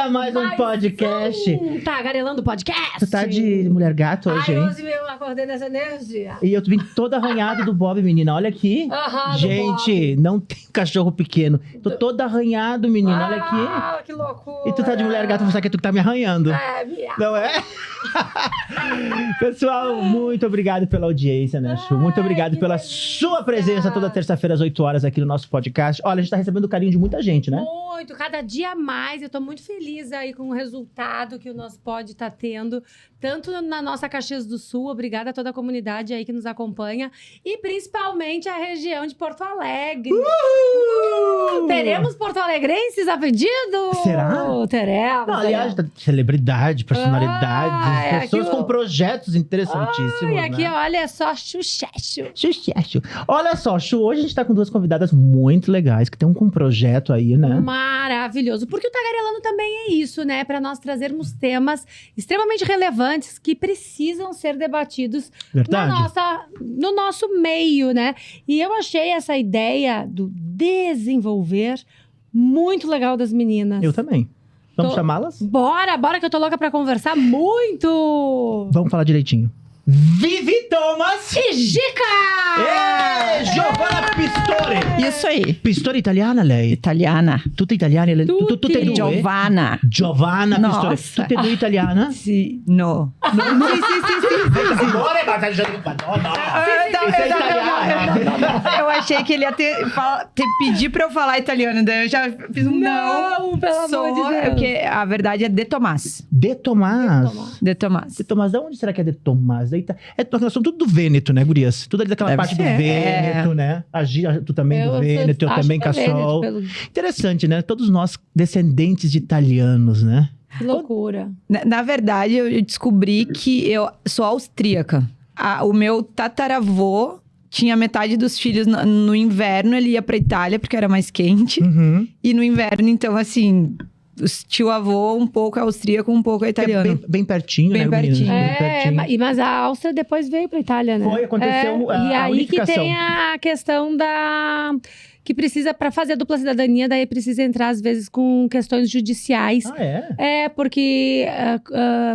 a mais um podcast. Tagarelando podcast. Tu tá de mulher gato hoje, hein? Hoje eu acordei nessa energia. E eu vim todo arranhado do Bob, menina. Olha aqui. Gente, não tem cachorro pequeno. Tô todo arranhado, menina. Olha aqui. Ah, que loucura. E tu tá de mulher gato, você que tu que tá me arranhando. É, minha. Não é? Pessoal, muito obrigado pela audiência, né, Chu? Muito obrigado pela sua presença toda terça-feira às 8 horas aqui no nosso podcast. Olha, a gente tá recebendo o carinho de muita gente, né? Muito, cada dia mais. Eu tô muito feliz aí com o resultado que o nosso pod tá tendo, tanto na nossa Caxias do Sul, obrigada a toda a comunidade aí que nos acompanha, e principalmente a região de Porto Alegre. Teremos porto-alegrenses a pedido? Será? Teremos. Não, aliás, celebridade, personalidades, pessoas aqui com projetos interessantíssimos, e aqui, né? olha só, sucesso. Sucesso. Olha só, Chu, hoje a gente tá com duas convidadas muito legais, que tem um projeto aí, né? Maravilhoso. Porque o Tagarelando também é isso, né? Para nós trazermos temas extremamente relevantes que precisam ser debatidos Verdade. no nosso meio, né? E eu achei essa ideia do desenvolver muito legal das meninas. Eu também. Vamos chamá-las? Bora que eu tô louca pra conversar muito! Vamos falar direitinho. Vivi Thomas! E Gica! Giovanna Pistori! Isso aí. Pistori italiana, lei? Italiana. Tutta italiana? Tu te due? Giovanna. Giovanna Pistori. Nossa. Tu te due italiana? Sì, no. Agora, Isso é italiana. Eu achei que ele ia ter pedir pra eu falar italiano, daí eu já fiz um não. Pelo amor de Deus. Porque a verdade é de Tomás. De Tomás. De Tomás. De Tomás, de onde será que é de Tomás? Nós somos tudo do Vêneto, né, gurias? Tudo ali daquela Deve parte do ser. Vêneto, né? A Gia, tu também do Vêneto, eu também, Cassol. Interessante, né? Todos nós descendentes de italianos, né? Que loucura. Na verdade, eu descobri que eu sou austríaca. O meu tataravô tinha metade dos filhos no inverno, ele ia pra Itália porque era mais quente. Uhum. E no inverno, então, assim, o tio-avô um pouco é austríaco, um pouco é italiano. Bem pertinho, Bem né, pertinho. meninas? Bem pertinho. Mas a Áustria depois veio pra Itália, né? Foi, aconteceu E a aí unificação. que tem a questão que precisa, para fazer a dupla cidadania, daí precisa entrar, às vezes, com questões judiciais. Ah, é? Porque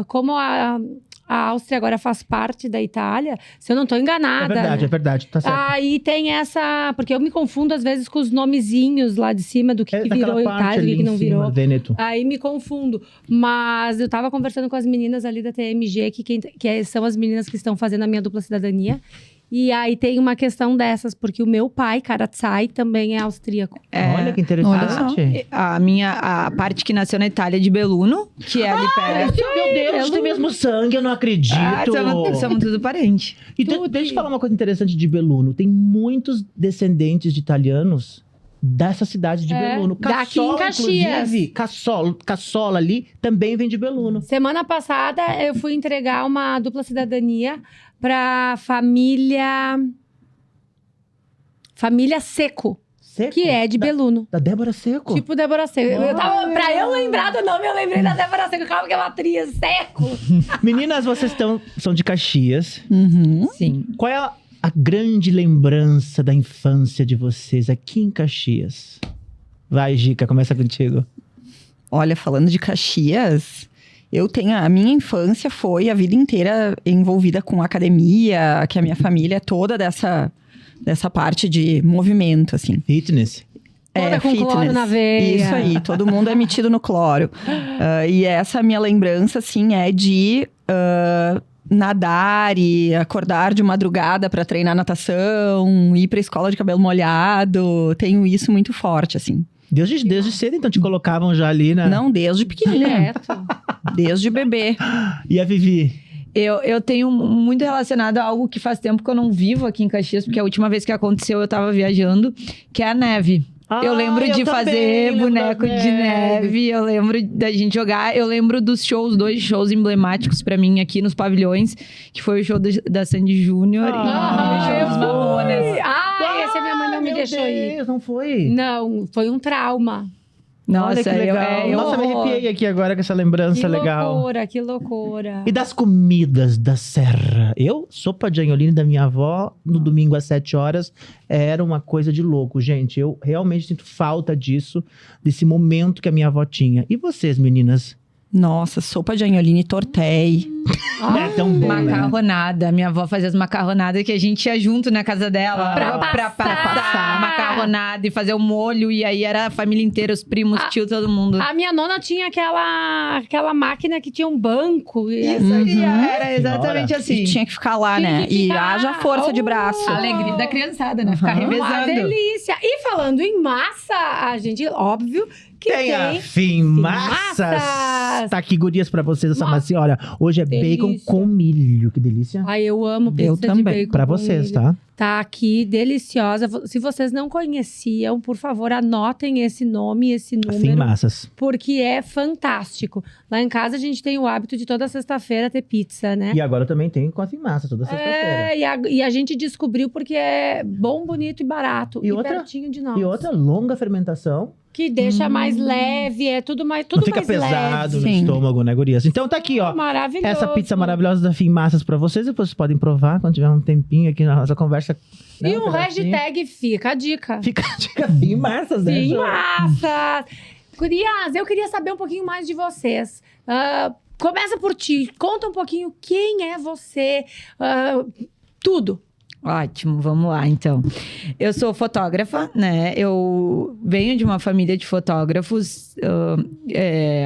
como a Áustria agora faz parte da Itália, se eu não tô enganada. É verdade, tá certo. Aí tem essa... Porque eu me confundo, às vezes, com os nomezinhos lá de cima do que virou Itália, do que não virou. Vêneto. Aí me confundo. Mas eu tava conversando com as meninas ali da TMG, que são as meninas que estão fazendo a minha dupla cidadania. E aí tem uma questão dessas, porque o meu pai, Karatsai, também é austríaco. Olha que interessante. A parte que nasceu na Itália é de Belluno, que é ali perto. Meu Deus, tem mesmo sangue, eu não acredito. Somos tudo parente. E deixa eu falar uma coisa interessante de Belluno. Tem muitos descendentes de italianos dessa cidade de Belluno. Daqui em Caxias. Inclusive, Cassola ali também vem de Belluno. Semana passada, eu fui entregar uma dupla cidadania pra família Seco, que é de Belluno. Da Débora Seco. Tipo Débora Seco. Pra eu lembrar do nome, eu lembrei da Débora Seco. Calma que é uma atriz, Seco. Meninas, vocês são de Caxias. Uhum. Sim. Qual é a grande lembrança da infância de vocês aqui em Caxias? Vai, Gica, começa contigo. Olha, falando de Caxias, a minha infância foi a vida inteira envolvida com academia, que a minha família é toda dessa parte de movimento, assim. Fitness. Toda com fitness. cloro na veia. Isso aí, todo mundo é metido no cloro. E essa minha lembrança, assim, é de nadar e acordar de madrugada para treinar natação, ir pra escola de cabelo molhado. Tenho isso muito forte, assim. Desde cedo, então, te colocavam já ali, né? Não, desde pequenininha. Direto. Desde bebê. E a Vivi? Eu tenho muito relacionado a algo que faz tempo que eu não vivo aqui em Caxias, porque a última vez que aconteceu eu tava viajando, que é a neve. Eu lembro de fazer boneco de neve, eu lembro da gente jogar, eu lembro dos dois shows emblemáticos pra mim aqui nos pavilhões, que foi o show da Sandy Júnior e o show dos Mamonas. Esse a minha mãe não me deixou ir. Não foi? Não, foi um trauma. Nossa, Olha que legal. Nossa, me amo. arrepiei aqui agora com essa lembrança legal. Que loucura. E das comidas da serra? Sopa de anholine da minha avó, no domingo às 7 horas, era uma coisa de louco, gente. Eu realmente sinto falta disso, desse momento que a minha avó tinha. E vocês, meninas? Nossa, sopa de anholine tortei. É tão bom, né? Macarronada. Minha avó fazia as macarronadas que a gente ia junto na casa dela. Pra passar. Macarronada e fazer o molho. E aí era a família inteira, os primos, tio, todo mundo. A minha nona tinha aquela máquina que tinha um banco. Isso aí, era exatamente Senhora. assim. E tinha que ficar lá, Tinha né? que E ficar- haja força de braço. A alegria da criançada, né? Ficar Aham. revezando. Uma delícia. E falando em massa, a gente, óbvio, que Tem a tem... Finmassas. Massas. Tá aqui, gurias, pra vocês essa Nossa. massinha. Olha, hoje é bacon Delícia. com milho. Que delícia. Ai, eu amo pizza Eu de também. bacon Pra com vocês, milho. tá? Tá aqui, deliciosa. Se vocês não conheciam, por favor, anotem esse nome, esse número. Finmassas. Porque é fantástico. Lá em casa a gente tem o hábito de toda sexta-feira ter pizza, né? E agora eu também tenho com a Finmassas, toda sexta-feira. E a gente descobriu porque é bom, bonito e barato. E outra- pertinho de nós. E outra longa fermentação. Que deixa mais leve, é tudo mais tudo Não fica mais pesado leve. no Sim. estômago, né, gurias? Então tá aqui, ó. Maravilhoso. Essa pizza maravilhosa da Finmassas pra vocês. Depois vocês podem provar quando tiver um tempinho aqui na nossa conversa. né, E um o pedacinho. hashtag fica a dica. Fica a dica Finmassas, né? Sim, Ju? massa! Gurias, eu queria saber um pouquinho mais de vocês. Começa por ti. Conta um pouquinho quem é você. Tudo. Ótimo, vamos lá então. Eu sou fotógrafa, né? Eu venho de uma família de fotógrafos.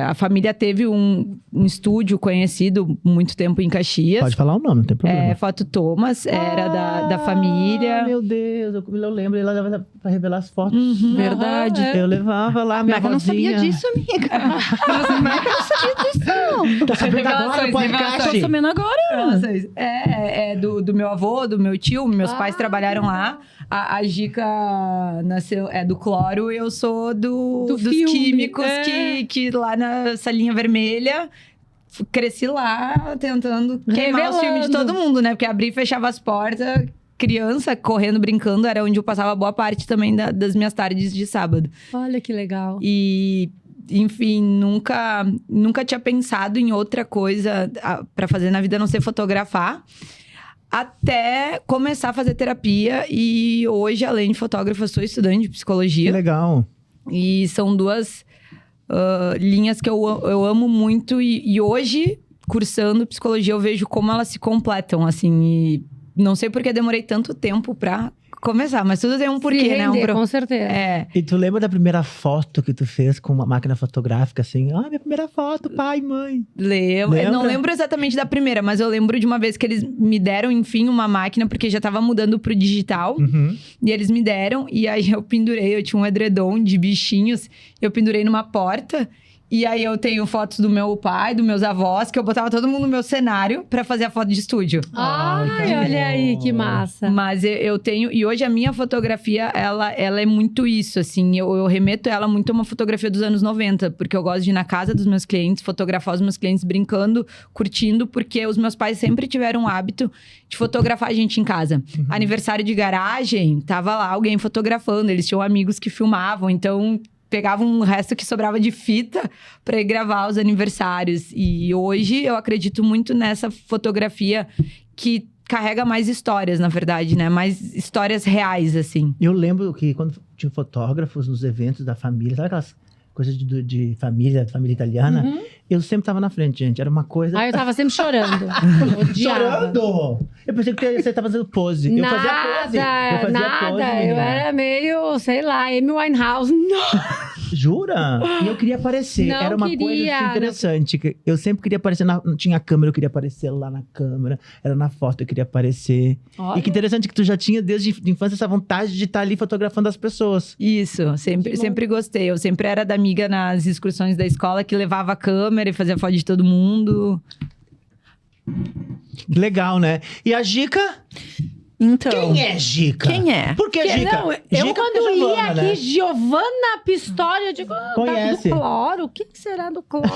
A família teve um estúdio conhecido muito tempo em Caxias. Pode falar o nome, não tem problema. Foto Thomas, era da família. Meu Deus, eu lembro. Ela levava pra revelar as fotos. Verdade. Aham, Eu levava lá, minha Como é que eu não sabia vozinha. disso, amiga? Como é que eu não sabia disso? Tá sabendo agora o Revelações, podcast? Tô sabendo agora. É do meu avô, do meu tio. Meus pais trabalharam lá. A Gica nasceu, do cloro. Eu sou dos filme, químicos é. que lá na salinha vermelha... Cresci lá tentando queimar os filmes de todo mundo, né? Porque abria e fechava as portas... Criança, correndo, brincando, era onde eu passava boa parte também das minhas tardes de sábado. Olha que legal. E, enfim, nunca tinha pensado em outra coisa pra fazer na vida a não ser fotografar. Até começar a fazer terapia. E hoje, além de fotógrafa, sou estudante de Que psicologia. legal. E são duas linhas que eu amo muito. E hoje, cursando psicologia, eu vejo como elas se completam, assim. E não sei porque demorei tanto tempo pra começar, mas tudo tem um porquê, Se né? render, com certeza. E tu lembra da primeira foto que tu fez com uma máquina fotográfica, assim? Ah, minha primeira foto, pai, mãe. Lembro. Eu não Lembra? lembro exatamente da primeira, mas eu lembro de uma vez que eles me deram, enfim, uma máquina, porque já tava mudando pro digital. Uhum. E eles me deram, e aí eu pendurei, eu tinha um edredom de bichinhos, eu pendurei numa porta. E aí eu tenho fotos do meu pai, dos meus avós, que eu botava todo mundo no meu cenário pra fazer a foto de estúdio. Ai, Ai, tá olha aí, bom. que massa. Mas eu tenho... E hoje a minha fotografia, ela é muito isso, assim. Eu remeto ela muito a uma fotografia dos anos 90. Porque eu gosto de ir na casa dos meus clientes, fotografar os meus clientes brincando, curtindo. Porque os meus pais sempre tiveram o hábito de fotografar a gente em casa. Aniversário de garagem, tava lá alguém fotografando. Eles tinham amigos que filmavam, então... Pegava um resto que sobrava de fita para ir gravar os aniversários. E hoje eu acredito muito nessa fotografia que carrega mais histórias, na verdade, né? Mais histórias reais, assim. Eu lembro que quando tinha fotógrafos nos eventos da família, sabe aquelas coisas de família italiana? Eu sempre tava na frente, gente. Era uma coisa... Ai, eu tava sempre chorando. Odiava. Chorando! Eu pensei que você tava fazendo pose. Eu fazia pose. Eu fazia nada. pose, Eu menina. era meio, sei lá, Amy Winehouse. Não. Jura? E eu queria aparecer. Não Era uma queria, coisa assim, interessante. Que eu sempre queria aparecer. Tinha a câmera, eu queria aparecer lá na câmera. Era na foto, eu queria aparecer. Olha. E que interessante que tu já tinha, desde a infância, essa vontade de estar ali fotografando as pessoas. Isso, Que bom. sempre gostei. Eu sempre era da amiga nas excursões da escola que levava a câmera e fazia foto de todo mundo. Legal, né? E a Gica? Então, Quem é Gica? quem é? Por que Que- Gica? não, eu Gica quando porque é li Giovana, aqui né? Giovanna Pistori, eu digo, Conhece? tá do cloro? O que será do cloro,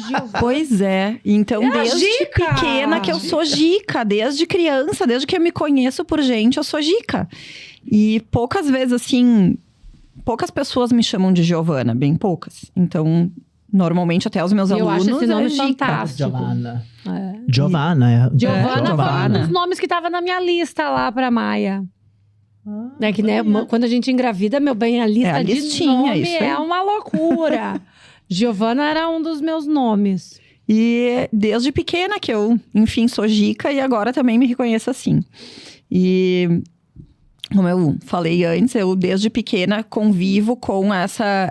Giovanna? Pois é. Então, É a desde Gica! pequena que eu sou Gica. Desde criança, desde que eu me conheço por gente, eu sou Gica. E poucas vezes, assim, poucas pessoas me chamam de Giovana, bem poucas. Então, normalmente até os meus Eu alunos acho esse nome é Gica. fantástico. Giovanna. É. Giovanna. Giovana foi um Giovana. dos nomes que tava na minha lista lá pra Maia. É que, né, quando a gente engravida, meu bem, a lista É a de listinha, nome isso aí. é uma loucura. Giovana era um dos meus nomes. E desde pequena que eu, enfim, sou Gica e agora também me reconheço assim. E como eu falei antes, eu desde pequena convivo com essa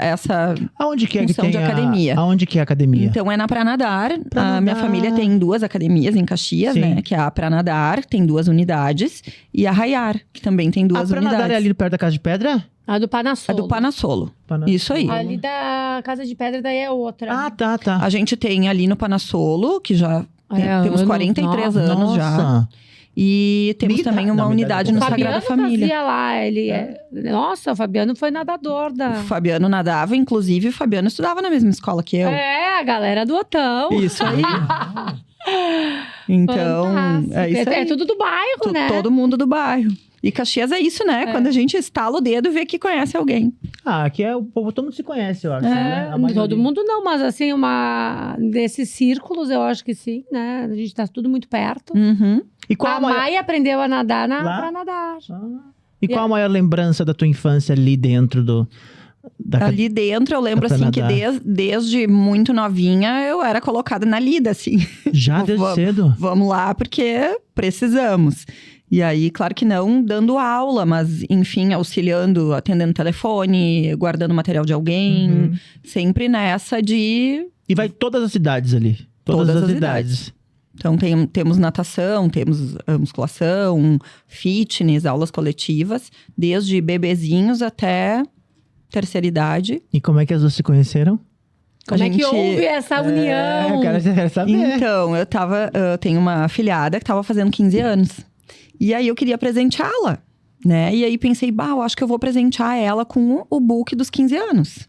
Aonde que é que função tem de academia. Aonde que é a academia? Então é na Pranadar. Pra A minha nadar. família tem 2 academias em Caxias, Sim. né? Que é a Pranadar, tem 2 unidades. E a Raiar, que também tem 2 Pra nadar unidades. é ali perto da Casa de Pedra? A do A Panassolo. do Panassolo. Pana- Isso aí. Ali da Casa de Pedra, daí é outra. Ah, tá. A gente tem ali no Panassolo, que já É, temos anos 43 anos já. Nossa. E temos Minha também idade- uma não, minha unidade idade no é um pouco. Sagrada Fabiano Família. fazia lá, ele Nossa, o Fabiano foi nadador da... O Fabiano nadava, inclusive o Fabiano estudava na mesma escola que eu. É, a galera do Otão. Isso aí. Então, Fantástico. é isso aí. É tudo do bairro, né? Todo mundo do bairro. E Caxias é isso, né? Quando a gente estala o dedo e vê que conhece alguém. Ah, aqui é o povo, todo mundo se conhece, eu acho, É, né? A maioria. todo mundo não, mas assim, desses círculos eu acho que sim, né? A gente tá tudo muito perto. Uhum. E qual A a maior... Maia aprendeu a nadar Lá? pra nadar. E qual a maior lembrança da tua infância ali dentro da Ali dentro, eu lembro Dá pra assim que nadar. desde muito novinha eu era colocada na lida, assim. Já desde Vamos- cedo? Vamos lá, porque precisamos. E aí, claro que não dando aula, mas enfim, auxiliando, atendendo telefone, guardando material de alguém. Uhum. Sempre nessa de. E vai todas as cidades ali? Todas as idades. Então, temos natação, temos musculação, fitness, aulas coletivas, desde bebezinhos até terceira idade. E como é que as duas se conheceram? Como é que gente- houve essa união? Quero saber. Então, eu tenho uma afilhada que estava fazendo 15 anos. E aí eu queria presenteá-la, né? E aí pensei, eu acho que eu vou presentear ela com o book dos 15 anos.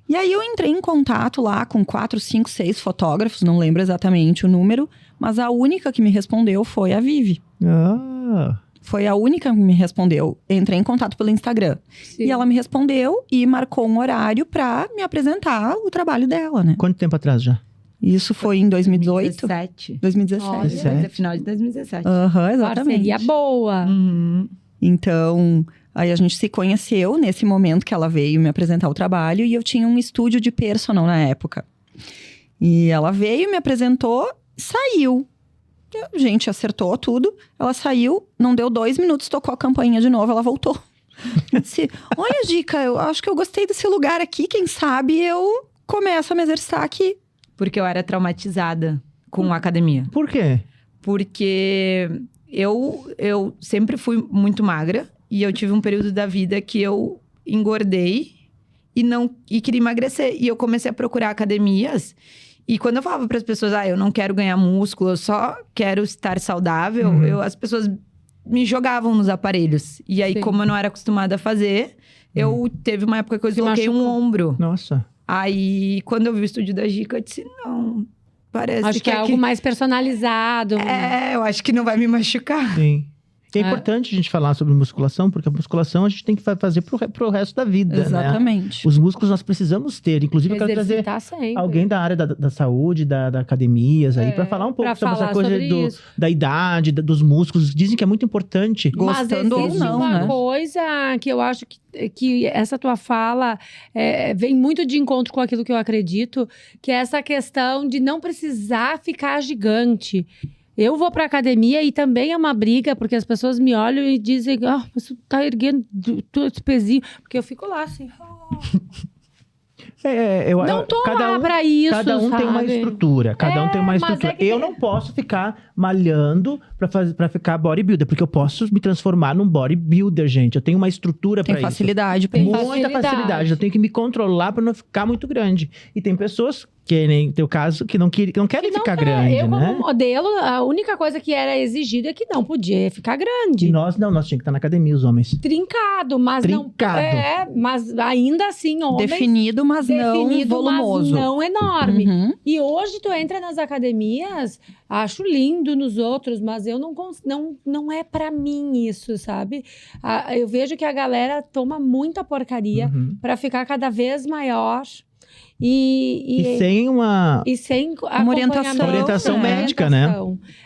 E aí eu entrei em contato lá com 4, 5, 6 fotógrafos, não lembro exatamente o número, mas a única que me respondeu foi a Vivi. Ah, Foi a única que me respondeu. Entrei em contato pelo Instagram. Sim. E ela me respondeu e marcou um horário pra me apresentar o trabalho dela, né? quanto tempo atrás já? Isso foi em 2018. 2017. 2017. Olha. Certo. Final de 2017. Aham, exatamente. Parceria boa. Uhum. Então, aí a gente se conheceu nesse momento que ela veio me apresentar o trabalho e eu tinha um estúdio de personal na época. E ela veio, me apresentou, saiu. A gente acertou tudo, ela saiu, não deu 2 minutos, tocou a campainha de novo, ela voltou. Eu disse, olha, Dica, eu acho que eu gostei desse lugar aqui, quem sabe eu começo a me exercitar aqui. Porque eu era traumatizada com a academia. Por quê? Porque eu sempre fui muito magra. E eu tive um período da vida que eu engordei e queria emagrecer. E eu comecei a procurar academias. E quando eu falava para as pessoas, eu não quero ganhar músculo, eu só quero estar saudável, as pessoas me jogavam nos aparelhos. E aí, Sim. como eu não era acostumada a fazer, teve uma época que eu Se desloquei um machucou. ombro. Nossa. Aí, quando eu vi o estúdio da Gica, eu disse, não, parece Acho que é algo mais personalizado. eu acho que não vai me machucar. Sim. É É. importante a gente falar sobre musculação, porque a musculação a gente tem que fazer pro resto da vida, né? Exatamente. Os músculos nós precisamos ter. Inclusive, eu quero trazer Exercitar sempre. alguém da área da saúde, da academias aí, pra falar um pouco pra sobre essa falar coisa sobre isso. da idade, dos músculos. Dizem que é muito importante. Gostando ou Mas existe não, uma né? coisa que eu acho que essa tua fala vem muito de encontro com aquilo que eu acredito, que é essa questão de não precisar ficar gigante. Eu vou pra academia e também é uma briga, porque as pessoas me olham e dizem, mas tu tá erguendo esse pezinho. Porque eu fico lá assim, não tô lá pra isso, Cada um tem uma sabe? estrutura. Cada um tem uma mas estrutura. é que Eu não posso ficar malhando pra ficar bodybuilder, porque eu posso me transformar num bodybuilder, gente. Eu tenho uma estrutura pra Tem isso. facilidade pra Tem isso. Muita facilidade. Eu tenho que me controlar pra não ficar muito grande. E tem pessoas Que nem teu caso, que não querem ficar grande, eu, né? como modelo, a única coisa que era exigida é que não podia ficar grande. E nós tínhamos que estar na academia, os homens. Trincado, mas Trincado. não... mas ainda assim, homens... Definido, mas não volumoso. Mas não enorme. Uhum. E hoje tu entra nas academias, acho lindo nos outros, mas eu não é pra mim isso, sabe? Eu vejo que a galera toma muita porcaria pra ficar cada vez maior. E sem uma orientação médica, né?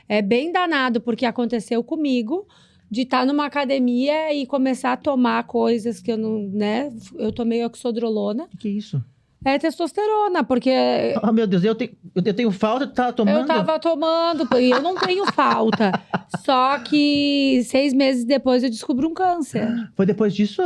É bem danado, porque aconteceu comigo de estar numa academia e começar a tomar coisas que eu não, né? Eu tomei oxodrolona. O que é isso? É testosterona, porque... Oh, meu Deus, eu tenho falta, tu tava tomando? Eu tava tomando, e eu não tenho falta. Só que 6 meses depois eu descobri um câncer. Foi depois disso?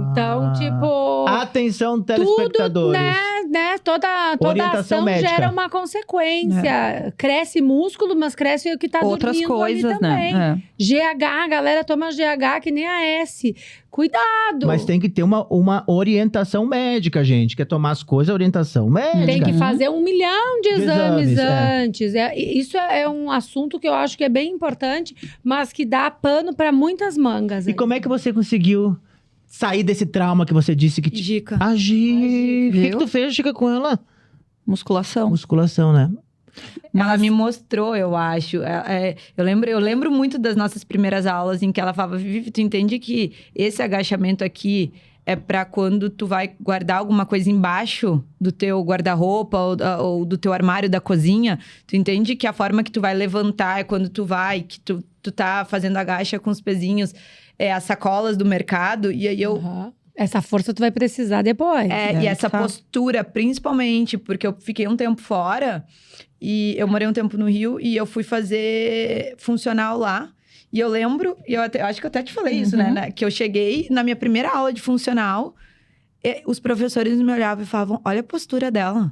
Então, tipo... Atenção, telespectadores. Tudo, né? Toda Orientação ação médica. gera uma consequência. Cresce músculo, mas cresce o que tá Outras dormindo coisas, ali também. né? GH, a galera toma GH que nem a S. Cuidado! Mas tem que ter uma orientação médica, gente. Quer tomar as coisas, orientação médica. Tem que fazer 1 milhão de exames é. antes. Isso é um assunto que eu acho que é bem importante, mas que dá pano para muitas mangas. E como é que você conseguiu sair desse trauma que você disse que... Dica. Agir. O que Viu? tu fez, Chica, com ela? Musculação. Musculação, né? Ela me mostrou, eu acho. Eu lembro muito das nossas primeiras aulas em que ela falava, Vivi, tu entende que esse agachamento aqui é pra quando tu vai guardar alguma coisa embaixo do teu guarda-roupa ou do teu armário da cozinha? Tu entende que a forma que tu vai levantar é quando que tu tá fazendo agacha com os pezinhos, as sacolas do mercado, e aí eu... Essa força tu vai precisar depois. E essa postura, principalmente, porque eu fiquei um tempo fora, e eu morei um tempo no Rio, e eu fui fazer funcional lá. E eu lembro, eu acho que eu até te falei isso, né? Que eu cheguei na minha primeira aula de funcional, os professores me olhavam e falavam, olha a postura dela.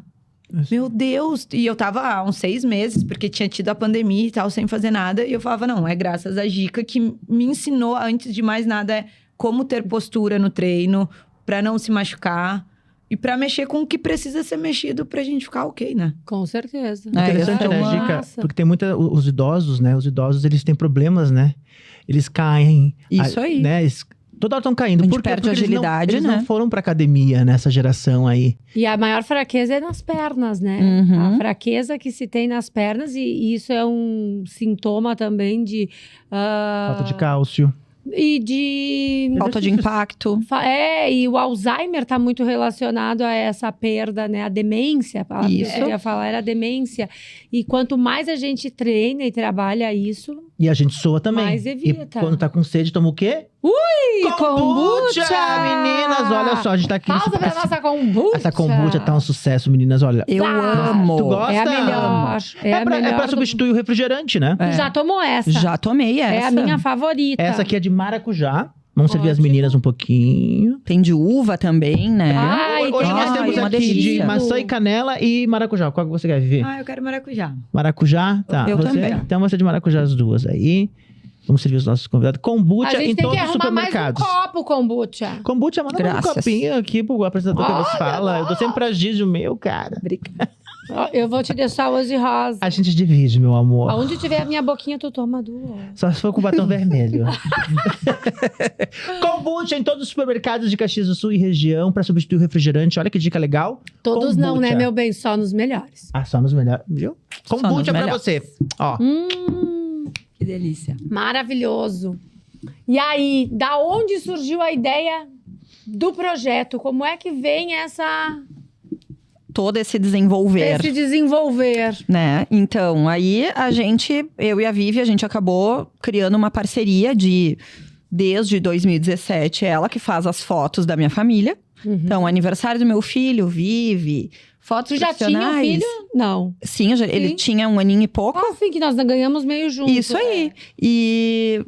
Meu Deus! E eu tava há uns 6 meses, porque tinha tido a pandemia e tal, sem fazer nada. E eu falava, não, é graças a Gica que me ensinou, antes de mais nada, como ter postura no treino, pra não se machucar. E pra mexer com o que precisa ser mexido pra gente ficar ok, né? Com certeza. Interessante, né, uma Gica? massa. Porque tem os idosos, né? Os idosos, eles têm problemas, né? Eles caem. Isso aí. Né? Toda hora estão caindo. A gente Por quê? perde Porque agilidade, eles né? não foram pra academia nessa geração aí. E a maior fraqueza é nas pernas, né? Uhum. A fraqueza que se tem nas pernas, e isso é um sintoma também de... Falta de cálcio. E de... Falta de impacto. E o Alzheimer está muito relacionado a essa perda, né? A demência. A palavra que eu ia falar era demência. E quanto mais a gente treina e trabalha isso... E a gente soa também. Mais evita. E quando tá com sede, toma o quê? Kombucha! Meninas, olha só, a gente tá aqui... Pausa pra nossa kombucha! Essa kombucha tá um sucesso, meninas, olha. Eu amo. Tu gosta? É a melhor. É pra substituir o refrigerante, né? Tu já tomou essa? Já tomei essa. É a minha favorita. Essa aqui é de maracujá. Vamos servir as Ótimo. meninas um pouquinho. Tem de uva também, né? Ai, Hoje tem nós uma temos uma aqui delícia. de maçã e canela e maracujá. Qual que você quer ver? Eu quero maracujá. Maracujá? Tá. Eu você? também. Então você de maracujá as duas aí. Vamos servir os nossos convidados. A Kombucha gente em tem todos que os arrumar mais um supermercados. copo kombucha. Kombucha, manda mais um Graças. copinho aqui pro apresentador que nos Olha, fala. Eu dou sempre pra Giz o meu, cara. Ó, eu vou te deixar hoje rosa. A gente divide, meu amor. Aonde tiver a minha boquinha, tu toma 2. Só se for com batom vermelho. Kombucha em todos os supermercados de Caxias do Sul e região pra substituir o refrigerante. Olha que dica legal. Todos não, né, Kombucha. meu bem? Só nos melhores. Ah, só nos melhores, viu? nos Kombucha pra melhores. você. Ó. Que delícia. Maravilhoso. E aí, da onde surgiu a ideia do projeto? Como é que vem Todo esse desenvolver. esse desenvolver? Né? Então, aí eu e a Vivi, a gente acabou criando uma parceria desde 2017, ela que faz as fotos da minha família. Então, aniversário do meu filho, Vivi, fotos Tu já tinha um profissionais. filho? Não. Sim, ele Sim. tinha 1 aninho e pouco. Ah, sim, que nós ganhamos meio junto. Isso aí. E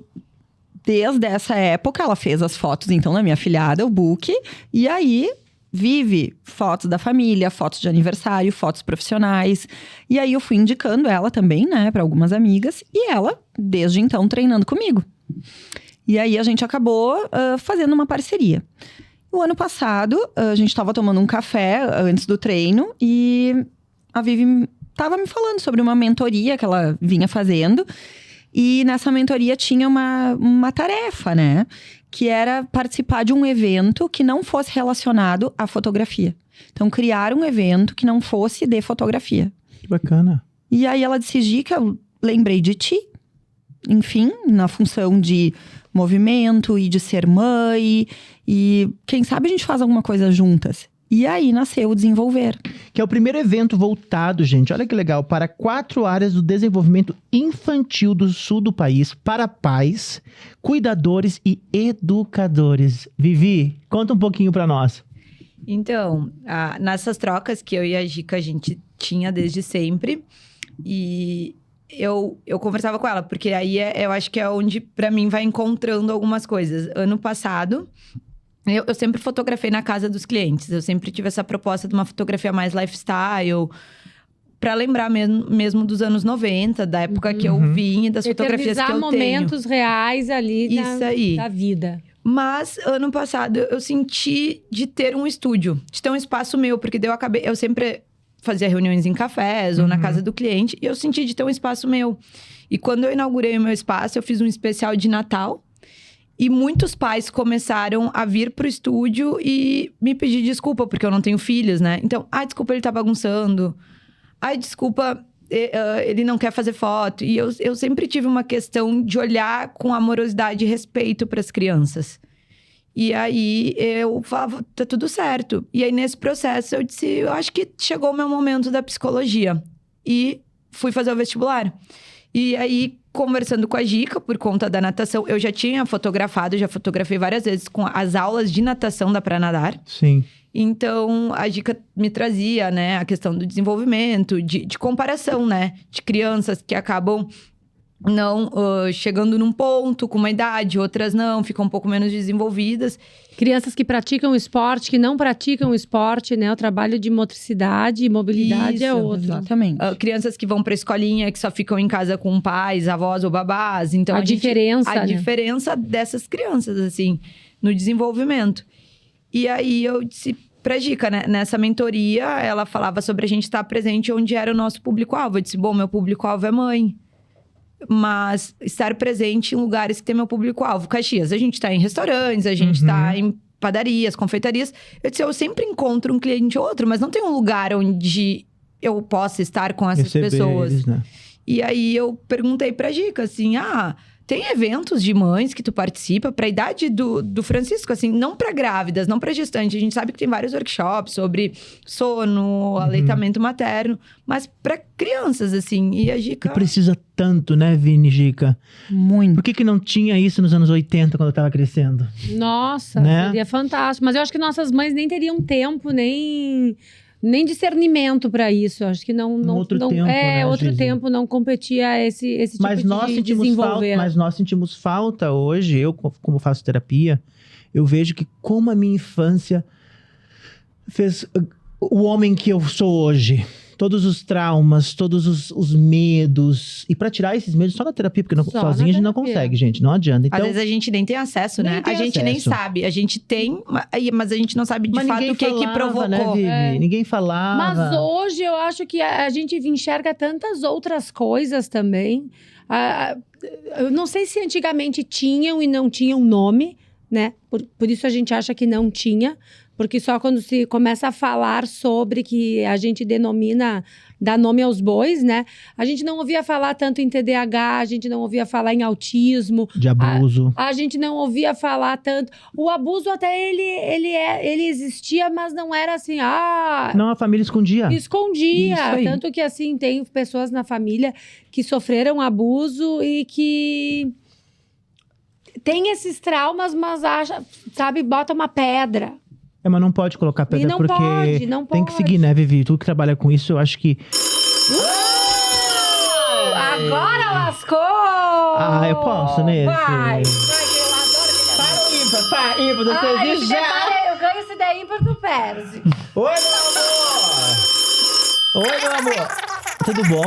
desde essa época, ela fez as fotos, então, da minha filhada, o book. E aí, Vivi, fotos da família, fotos de aniversário, fotos profissionais. E aí, eu fui indicando ela também, né, para algumas amigas. E ela, desde então, treinando comigo. E aí, a gente acabou fazendo uma parceria. O ano passado, a gente tava tomando um café antes do treino e a Vivi tava me falando sobre uma mentoria que ela vinha fazendo. E nessa mentoria tinha uma tarefa, né? Que era participar de um evento que não fosse relacionado à fotografia. Então, criar um evento que não fosse de fotografia. Que bacana. E aí ela disse, Gica, eu lembrei de ti. Enfim, na função de movimento e de ser mãe. E quem sabe a gente faz alguma coisa juntas. E aí nasceu o Desenvolver. Que é o primeiro evento voltado, gente, olha que legal, para 4 áreas do desenvolvimento infantil do sul do país, para pais, cuidadores e educadores. Vivi, conta um pouquinho para nós. Então, nessas trocas que eu e a Gica, a gente tinha desde sempre. E eu conversava com ela, porque aí eu acho que é onde, para mim, vai encontrando algumas coisas. Ano passado, eu sempre fotografei na casa dos clientes. Eu sempre tive essa proposta de uma fotografia mais lifestyle, para lembrar mesmo dos anos 90, da época que eu vim e das fotografias que eu tenho. momentos reais ali da vida. Mas, ano passado, eu senti de ter um estúdio, de ter um espaço meu, porque daí eu sempre fazia reuniões em cafés ou na casa do cliente, e eu senti de ter um espaço meu. E quando eu inaugurei o meu espaço, eu fiz um especial de Natal, e muitos pais começaram a vir pro estúdio e me pedir desculpa, porque eu não tenho filhos, né? Então, desculpa, ele tá bagunçando. Desculpa, ele não quer fazer foto. E eu sempre tive uma questão de olhar com amorosidade e respeito para as crianças. E aí, eu falava, tá tudo certo. E aí, nesse processo, eu disse, eu acho que chegou o meu momento da psicologia. E fui fazer o vestibular. E aí, conversando com a Gica, por conta da natação, eu já tinha fotografado, já fotografei várias vezes com as aulas de natação da Pra Nadar. Sim. Então, a Gica me trazia, né, a questão do desenvolvimento, de comparação, né, de crianças que acabam não chegando num ponto com uma idade, outras não, ficam um pouco menos desenvolvidas. Crianças que praticam esporte, que não praticam esporte, né? O trabalho de motricidade e mobilidade é outro. Exatamente. Crianças que vão pra escolinha, que só ficam em casa com pais, avós ou babás. Então, a diferença dessas crianças, assim, no desenvolvimento. E aí, eu disse pra Gica, né? Nessa mentoria, ela falava sobre a gente estar presente onde era o nosso público-alvo. Eu disse, bom, meu público-alvo é mãe. Mas estar presente em lugares que tem meu público-alvo. Caxias, a gente tá em restaurantes, a gente tá em padarias, confeitarias. Eu disse, eu sempre encontro um cliente ou outro, mas não tem um lugar onde eu possa estar com essas pessoas. Eles, né? E aí, eu perguntei pra Gica, assim, tem eventos de mães que tu participa pra idade do Francisco, assim, não pra grávidas, não pra gestantes. A gente sabe que tem vários workshops sobre sono, aleitamento materno, mas pra crianças, assim. E a Gica... E precisa tanto, né, Vini, Gica? Muito. Por que não tinha isso nos anos 80, quando eu tava crescendo? Nossa, Né? seria fantástico. Mas eu acho que nossas mães nem teriam tempo, nem discernimento para isso. Acho que não Outro tempo, né, outro Gizi? tempo não competia esse tipo Mas nós de sentimos desenvolver. falta, mas nós sentimos falta hoje, eu como faço terapia, eu vejo que como a minha infância fez o homem que eu sou hoje. Todos os traumas, todos os medos. E pra tirar esses medos só na terapia, porque Só sozinha na a gente não terapia. consegue, gente. Não adianta. Então, Às vezes a gente nem tem acesso, né? Nem tem A gente nem acesso. sabe. A gente tem, mas a gente não sabe de mas fato ninguém o que falava, provocou. né, Vivi? É. Ninguém falava. Mas hoje eu acho que a gente enxerga tantas outras coisas também. Eu não sei se antigamente tinham e não tinham nome, né? Por isso a gente acha que não tinha. Porque só quando se começa a falar sobre que a gente dá nome aos bois, né? A gente não ouvia falar tanto em TDAH, a gente não ouvia falar em autismo. De abuso. A gente não ouvia falar tanto. O abuso até ele existia, mas não era assim, Não, a família escondia. escondia. Isso aí. Tanto que assim, tem pessoas na família que sofreram abuso e que tem esses traumas, mas acha, sabe, bota uma pedra. Mas não pode colocar pedra E não porque pode, não tem que pode. seguir, né, Vivi? Tu que trabalha com isso, eu acho que... Agora lascou! Eu posso nesse. Vai, que eu adoro que Pá, ímpar, você existe já! eu ganho esse daí ímpar do Pérez. Oi, meu amor! Oi, meu amor! Tudo bom?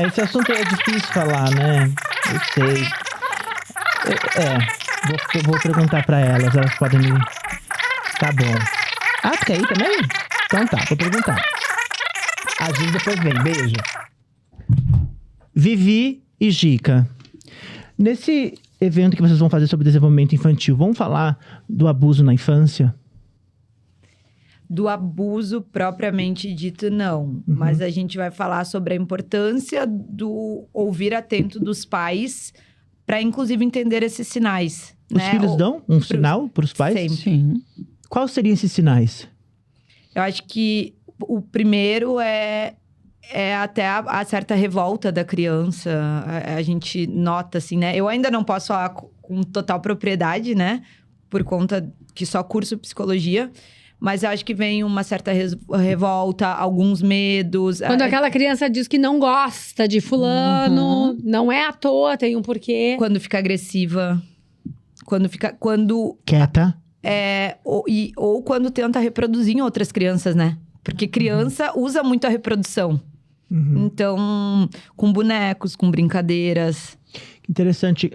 Esse assunto é difícil falar, né? Eu sei. Vou perguntar pra elas podem me... Tá bom. Ah, tu quer ir também? Então tá, vou perguntar. A gente depois vem, beijo. Vivi e Gica. Nesse evento que vocês vão fazer sobre desenvolvimento infantil, vamos falar do abuso na infância? Do abuso propriamente dito, não. Mas a gente vai falar sobre a importância do ouvir atento dos pais para, inclusive, entender esses sinais. Os filhos dão um sinal para os pais? Sempre. Sim. Quais seriam esses sinais? Eu acho que o primeiro é até a certa revolta da criança. A gente nota, assim, né? Eu ainda não posso falar com total propriedade, né? Por conta que só curso psicologia. Mas eu acho que vem uma certa revolta, alguns medos. Quando aquela criança diz que não gosta de fulano, não é à toa, tem um porquê. Quando fica agressiva. Quando Quieta. ou quando tenta reproduzir em outras crianças, né? Porque criança usa muito a reprodução. Então, com bonecos, com brincadeiras. Interessante,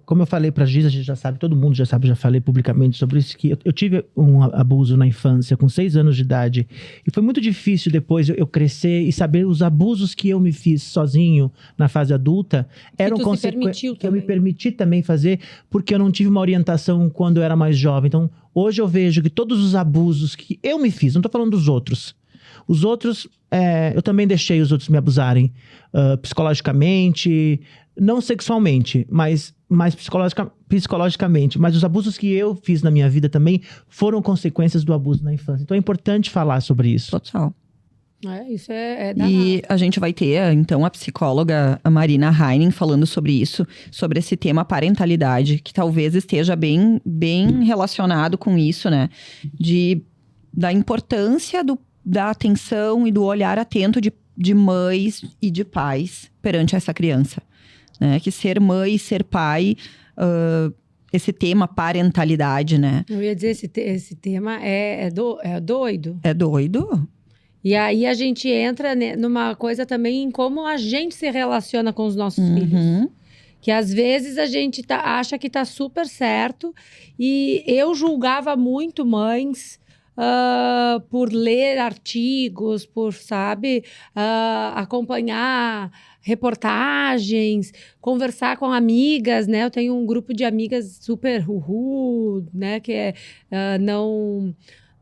como eu falei pra Giz, a gente já sabe, todo mundo já sabe, já falei publicamente sobre isso, que eu tive um abuso na infância, com 6 anos de idade. E foi muito difícil depois eu crescer e saber os abusos que eu me fiz sozinho na fase adulta. Eram consequências que eu me permiti também fazer, porque eu não tive uma orientação quando eu era mais jovem. Então, hoje eu vejo que todos os abusos que eu me fiz, não tô falando dos outros. Os outros, eu também deixei os outros me abusarem psicologicamente, não sexualmente, mas psicologicamente. Mas os abusos que eu fiz na minha vida também foram consequências do abuso na infância. Então é importante falar sobre isso. Total. Isso é danado. E a gente vai ter, então, a psicóloga Marina Heinen falando sobre isso, sobre esse tema parentalidade, que talvez esteja bem relacionado com isso, né? Da importância da atenção e do olhar atento de mães e de pais perante essa criança. Né? Que ser mãe e ser pai, esse tema parentalidade, né? Eu ia dizer, esse tema é doido. É doido? E aí a gente entra numa coisa também em como a gente se relaciona com os nossos filhos. Que às vezes a gente acha que tá super certo. E eu julgava muito mães por ler artigos, por, acompanhar reportagens, conversar com amigas, né? Eu tenho um grupo de amigas super né? Que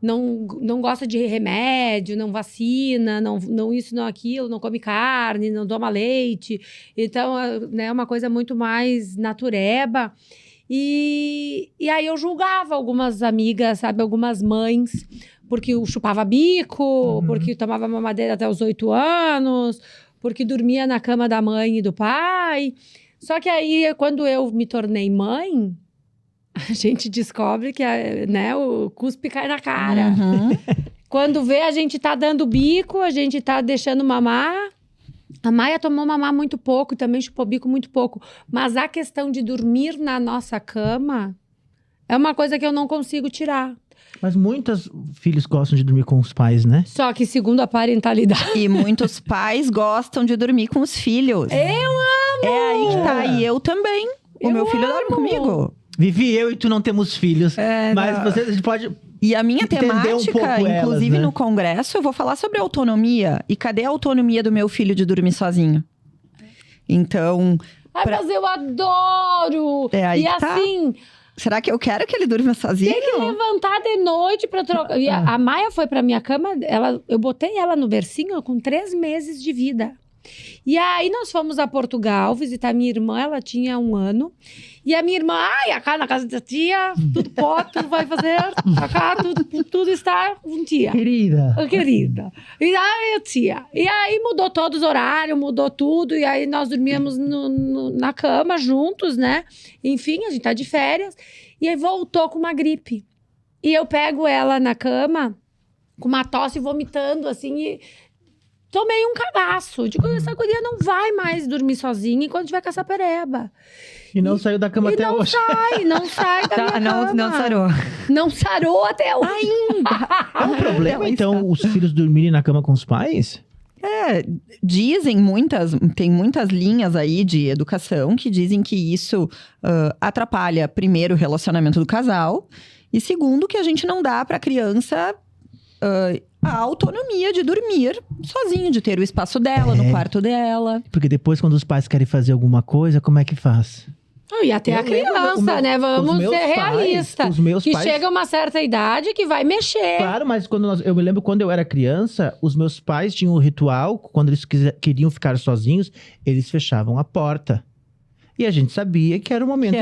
não gosta de remédio, não vacina, não isso, não aquilo, não come carne, não toma leite. Então, é uma coisa muito mais natureba. E aí eu julgava algumas amigas, algumas mães, porque eu chupava bico, porque tomava mamadeira até os 8 anos, porque dormia na cama da mãe e do pai. Só que aí, quando eu me tornei mãe, a gente descobre que o cuspe cai na cara. Quando vê, a gente tá dando bico, a gente tá deixando mamar. A Maia tomou mamar muito pouco e também chupou bico muito pouco. Mas a questão de dormir na nossa cama é uma coisa que eu não consigo tirar. Mas muitos filhos gostam de dormir com os pais, né? Só que segundo a parentalidade... E muitos pais gostam de dormir com os filhos. Eu amo! É aí que tá. E eu também. O meu filho dorme comigo. Vivi, eu e tu não temos filhos. Mas a gente pode... E a minha temática, inclusive né? no congresso, eu vou falar sobre autonomia. E cadê a autonomia do meu filho de dormir sozinho? Então... Mas eu adoro! É aí e que tá. assim... Será que eu quero que ele durma sozinho? Tem que levantar de noite pra trocar. E a Maia foi pra minha cama, eu botei ela no bercinho com 3 meses de vida. E aí nós fomos a Portugal visitar minha irmã, ela tinha 1 ano. E a minha irmã, na casa da tia, tudo pode, tudo vai fazer, acá, tudo está com tia. Querida. E aí, tia. E aí mudou todos os horários, mudou tudo. E aí nós dormíamos na cama juntos, né? Enfim, a gente tá de férias. E aí voltou com uma gripe. E eu pego ela na cama, com uma tosse, vomitando, assim, e... tomei um cagaço. Digo, essa guria não vai mais dormir sozinha enquanto tiver com essa pereba. E não saiu da cama até hoje. Não sai da minha cama. Não sarou. Não sarou até hoje. Ainda. É um problema, então, os filhos dormirem na cama com os pais? Tem muitas linhas aí de educação que dizem que isso atrapalha, primeiro, o relacionamento do casal, e segundo, que a gente não dá para a criança a autonomia de dormir sozinho, de ter o espaço dela, no quarto dela. Porque depois, quando os pais querem fazer alguma coisa, como é que faz? E até a criança, né? Vamos ser realistas. Os meus pais... chega a uma certa idade que vai mexer. Claro, mas eu me lembro quando eu era criança, os meus pais tinham um ritual, quando eles queriam ficar sozinhos, eles fechavam a porta. E a gente sabia que era o momento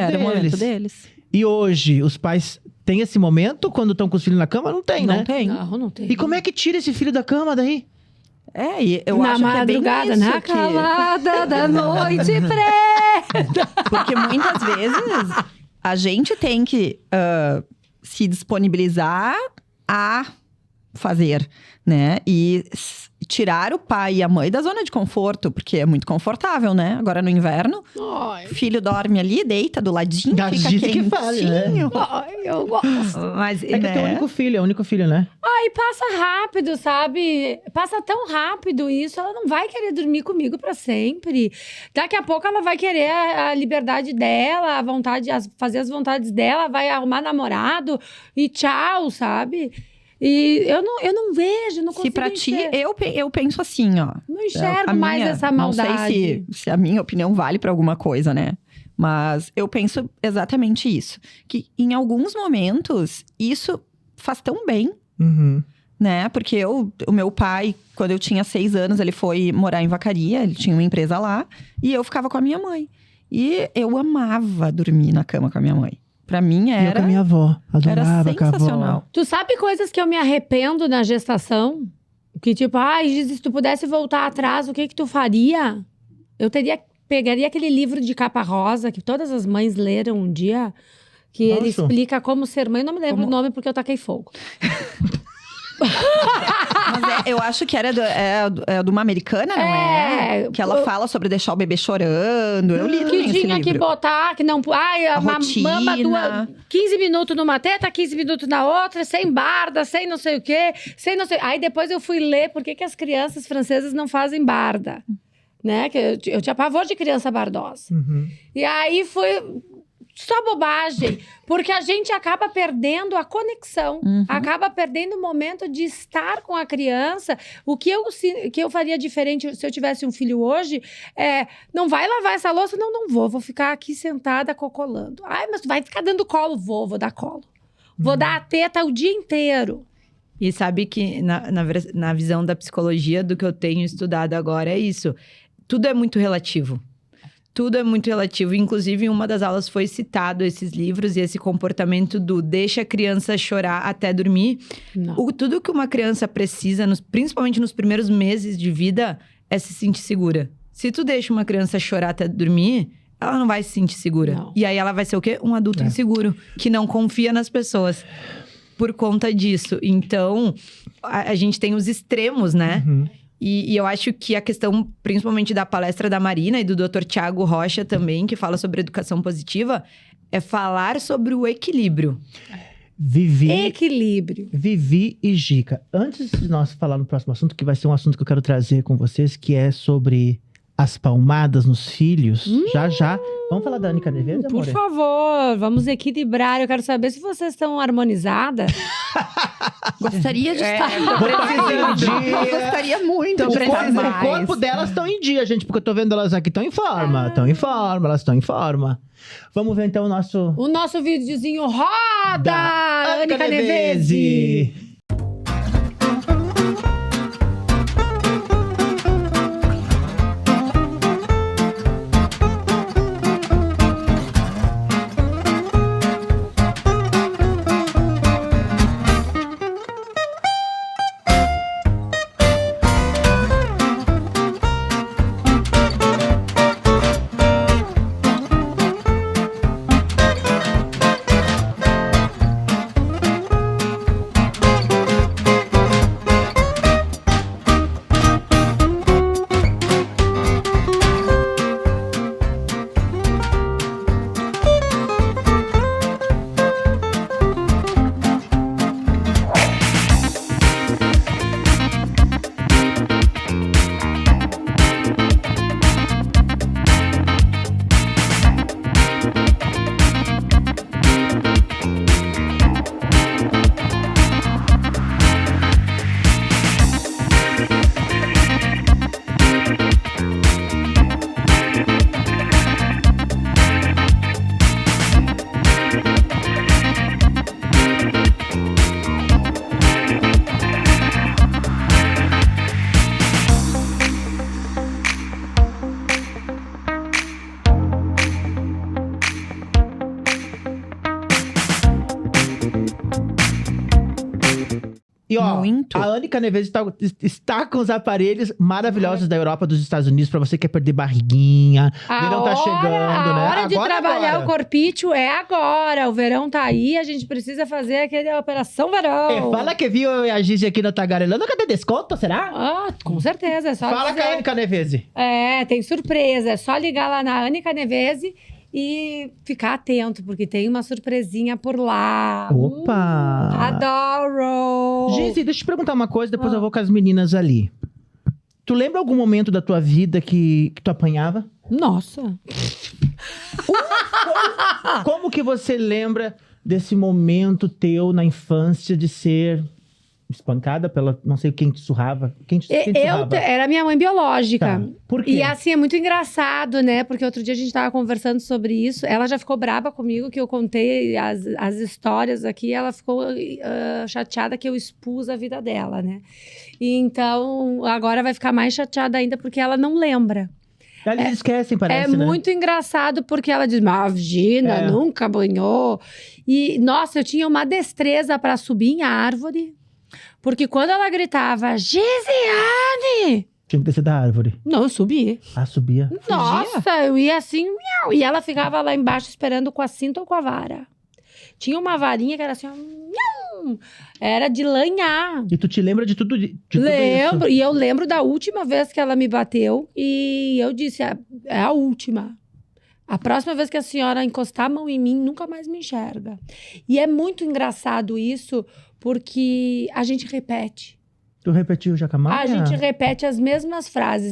deles. E hoje, os pais têm esse momento quando estão com os filhos na cama? Não tem, né? Não tem. E como é que tira esse filho da cama daí? E eu acho que é bem madrugada, isso na calada da noite preta. Porque muitas vezes a gente tem que se disponibilizar a fazer, né? E tirar o pai e a mãe da zona de conforto, porque é muito confortável, né? Agora no inverno, o filho dorme ali, deita do ladinho, fica quentinho. Que fale, né? Ai, eu gosto. Mas, É que tem o único filho, né? Ai, passa rápido, sabe? Passa tão rápido isso, ela não vai querer dormir comigo pra sempre. Daqui a pouco ela vai querer a liberdade dela, a vontade, fazer as vontades dela, vai arrumar namorado e tchau, sabe? E eu não vejo, não consigo Se pra ti, eu penso assim, ó. Não enxergo mais essa maldade. Não sei se a minha opinião vale pra alguma coisa, né? Mas eu penso exatamente isso. Que em alguns momentos, isso faz tão bem, né? Porque o meu pai, quando eu tinha 6 anos, ele foi morar em Vacaria, ele tinha uma empresa lá. E eu ficava com a minha mãe. E eu amava dormir na cama com a minha mãe. Pra mim Eu com a minha avó. Adorava era sensacional. Tu sabe coisas que eu me arrependo na gestação? Que tipo, se tu pudesse voltar atrás, o que tu faria? Eu pegaria aquele livro de capa rosa, que todas as mães leram um dia, que ele explica como ser mãe. Eu não me lembro o nome porque eu taquei fogo. Mas eu acho que era de uma americana, não é? Que ela fala sobre deixar o bebê chorando. Eu li também esse tinha livro. que botar, que não... a rotina. Mama 15 minutos numa teta, 15 minutos na outra, sem barda, sem não sei o quê, sem não sei... Aí depois eu fui ler por que as crianças francesas não fazem barda. Né? Que eu tinha pavor de criança bardosa. E aí foi... Só bobagem, porque a gente acaba perdendo a conexão, acaba perdendo o momento de estar com a criança. O que eu faria diferente se eu tivesse um filho hoje não vai lavar essa louça? Não vou ficar aqui sentada cocolando. Ai, mas tu vai ficar dando colo? Vou dar colo. Vou dar a teta o dia inteiro. E sabe que na visão da psicologia, do que eu tenho estudado agora, é isso. Tudo é muito relativo. Tudo é muito relativo. Inclusive, em uma das aulas foi citado esses livros e esse comportamento do deixa a criança chorar até dormir. Tudo que uma criança precisa, principalmente nos primeiros meses de vida, é se sentir segura. Se tu deixa uma criança chorar até dormir, ela não vai se sentir segura. Não. E aí ela vai ser o quê? Um adulto inseguro, que não confia nas pessoas. Por conta disso. Então, a gente tem os extremos, né? E eu acho que a questão, principalmente da palestra da Marina e do Dr. Tiago Rocha também, que fala sobre educação positiva, é falar sobre o equilíbrio. Equilíbrio. Vivi e Gica. Antes de nós falar no próximo assunto, que vai ser um assunto que eu quero trazer com vocês, que é sobre as palmadas nos filhos. Já. Vamos falar da Anica Neves, Por favor, vamos equilibrar. Eu quero saber se vocês estão harmonizadas. Gostaria de estar. Gostaria muito. O corpo delas estão em dia, gente, porque eu tô vendo elas aqui, estão em forma. Elas estão em forma. Vamos ver então o nosso videozinho roda! da Anica Neves! E ó, Muito. a Anica Neves está com os aparelhos maravilhosos da Europa, dos Estados Unidos, pra você que quer perder barriguinha. Verão tá chegando, né? A hora de Agora, trabalhar agora. o corpício é agora. O verão tá aí, a gente precisa fazer aquela operação verão. Fala que viu eu e a Gizi aqui no Tagarelando. Cadê desconto, será? Ah, com certeza, é só Fala dizer. com a Anica Neves. É, tem surpresa. É só ligar lá na Anica Nevese e ficar atento, porque tem uma surpresinha por lá. Opa! Adoro! Gizi, deixa eu te perguntar uma coisa, depois eu vou com as meninas ali. Tu lembra algum momento da tua vida que tu apanhava? Nossa! Como que você lembra desse momento teu na infância de ser espancada pela... Não sei quem te surrava. Quem te surrava? Era minha mãe biológica. Tá. Por quê? E assim, é muito engraçado, né? Porque outro dia a gente tava conversando sobre isso. Ela já ficou braba comigo, que eu contei as histórias aqui. Ela ficou chateada que eu expus a vida dela, né? E então, agora vai ficar mais chateada ainda, porque ela não lembra. Eles esquecem, parece, É né? muito engraçado, porque ela diz, imagina, nunca banhou. E, nossa, eu tinha uma destreza para subir em árvore. Porque quando ela gritava, Gisiane! Tinha que descer da árvore. Não, eu subi. Ah, subia. Nossa, eu ia assim, miau, e ela ficava lá embaixo esperando com a cinta ou com a vara. Tinha uma varinha que era assim, ó, miau, era de lanhar. E tu te lembra de tudo, de tudo Lembro, isso? e eu lembro da última vez que ela me bateu e eu disse, é a última. A próxima vez que a senhora encostar a mão em mim, nunca mais me enxerga. E é muito engraçado isso, porque a gente repete. Tu repetiu já com a Maia? A gente repete as mesmas frases.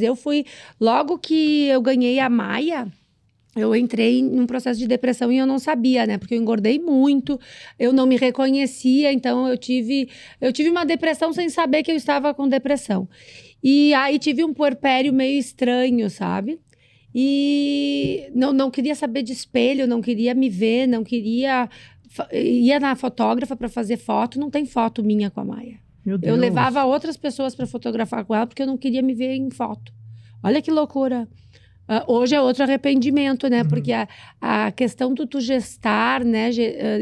Logo que eu ganhei a Maia, eu entrei num processo de depressão e eu não sabia, né? Porque eu engordei muito, eu não me reconhecia, então eu tive uma depressão sem saber que eu estava com depressão. E aí tive um puerpério meio estranho, sabe? E não queria saber de espelho, não queria me ver, não queria... Ia na fotógrafa para fazer foto, não tem foto minha com a Maia. Meu Deus. Eu levava outras pessoas para fotografar com ela porque eu não queria me ver em foto. Olha que loucura. Hoje é outro arrependimento, né? Porque a questão do tu gestar, né?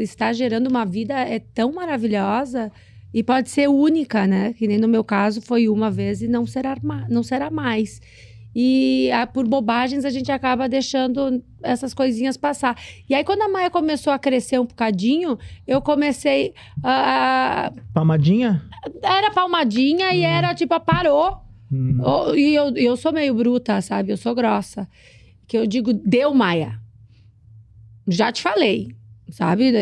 Estar gerando uma vida é tão maravilhosa e pode ser única, né? Que nem no meu caso foi uma vez e não será mais. E por bobagens a gente acaba deixando essas coisinhas passar. E aí quando a Maia começou a crescer um bocadinho, eu comecei a... Palmadinha? Era palmadinha e era tipo, parou. E eu sou meio bruta, sabe? Eu sou grossa. Que eu digo, deu, Maia. Já te falei, sabe?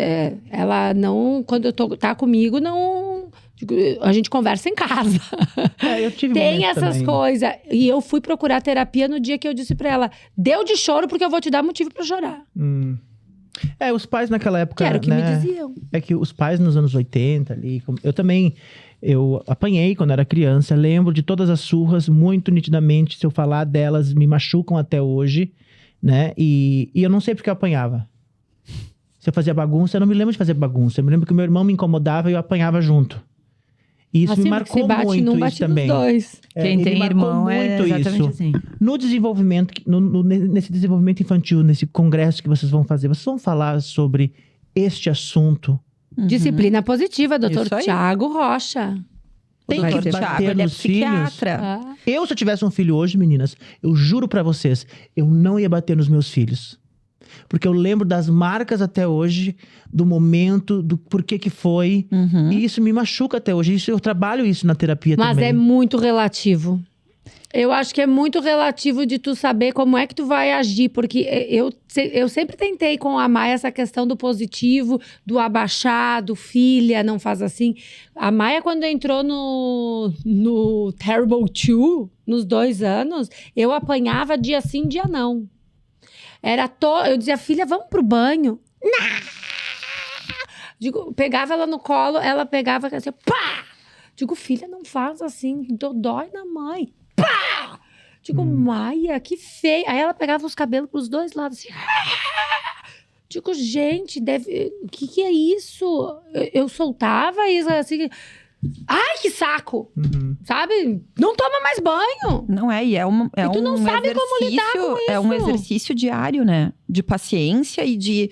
Ela não... Quando tá comigo, não... A gente conversa em casa. Eu tive Tem momentos essas também. coisas. E eu fui procurar terapia no dia que eu disse pra ela, deu de choro porque eu vou te dar motivo pra chorar. Os pais naquela época, Que era o que né? me diziam. É que os pais nos anos 80 ali... Eu também... Eu apanhei quando era criança. Lembro de todas as surras muito nitidamente. Se eu falar delas, me machucam até hoje, né? E eu não sei porque eu apanhava. Se eu fazia bagunça, eu não me lembro de fazer bagunça. Eu me lembro que o meu irmão me incomodava e eu apanhava junto. E isso Assim, me porque marcou se bate muito num, isso bate também. nos dois. Quem me tem marcou irmão é muito exatamente isso. assim. No desenvolvimento, nesse desenvolvimento infantil, nesse congresso que vocês vão fazer, vocês vão falar sobre este assunto. Disciplina positiva, doutor Isso aí. Tiago Rocha. Tem Doutor que Thiago, bater ele é nos filhos. psiquiatra. Se eu tivesse um filho hoje, meninas, eu juro pra vocês, eu não ia bater nos meus filhos. Porque eu lembro das marcas até hoje, do momento, do porquê que foi. E isso me machuca até hoje. Eu trabalho isso na terapia Mas também. é muito relativo. Eu acho que é muito relativo de tu saber como é que tu vai agir. Porque eu sempre tentei com a Maia essa questão do positivo, do abaixar, do filha, não faz assim. A Maia, quando entrou no Terrible 2, nos 2 anos, eu apanhava dia sim, dia não. Eu dizia, filha, vamos pro banho. Digo, pegava ela no colo, ela pegava assim, pá! Digo, filha, não faz assim, dói na mãe. Pá! Digo, Maia, que feio. Aí ela pegava os cabelos pros dois lados, assim. Digo, gente, o que é isso? Eu soltava isso, assim... Ai, que saco! Sabe? Não toma mais banho! Não é, e E tu não sabe como lidar com É um isso. exercício diário, né? De paciência e de...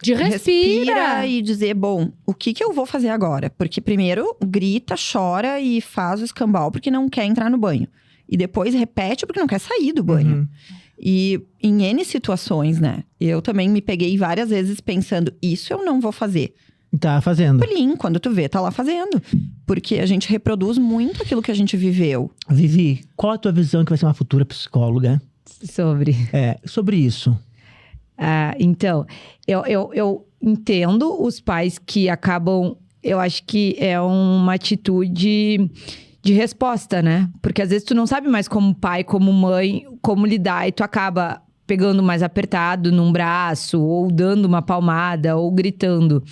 De respira. e dizer, bom, o que eu vou fazer agora? Porque primeiro grita, chora e faz o escambau porque não quer entrar no banho. E depois repete porque não quer sair do banho. Uhum. E em N situações, né? Eu também me peguei várias vezes pensando, isso eu não vou fazer. Tá fazendo. Plim, quando tu vê, tá lá fazendo. Porque a gente reproduz muito aquilo que a gente viveu. Vivi, qual a tua visão que vai ser uma futura psicóloga? Sobre isso. Então, eu entendo os pais que acabam... Eu acho que é uma atitude de resposta, né? Porque às vezes tu não sabe mais como pai, como mãe, como lidar. E tu acaba pegando mais apertado num braço, ou dando uma palmada, ou gritando.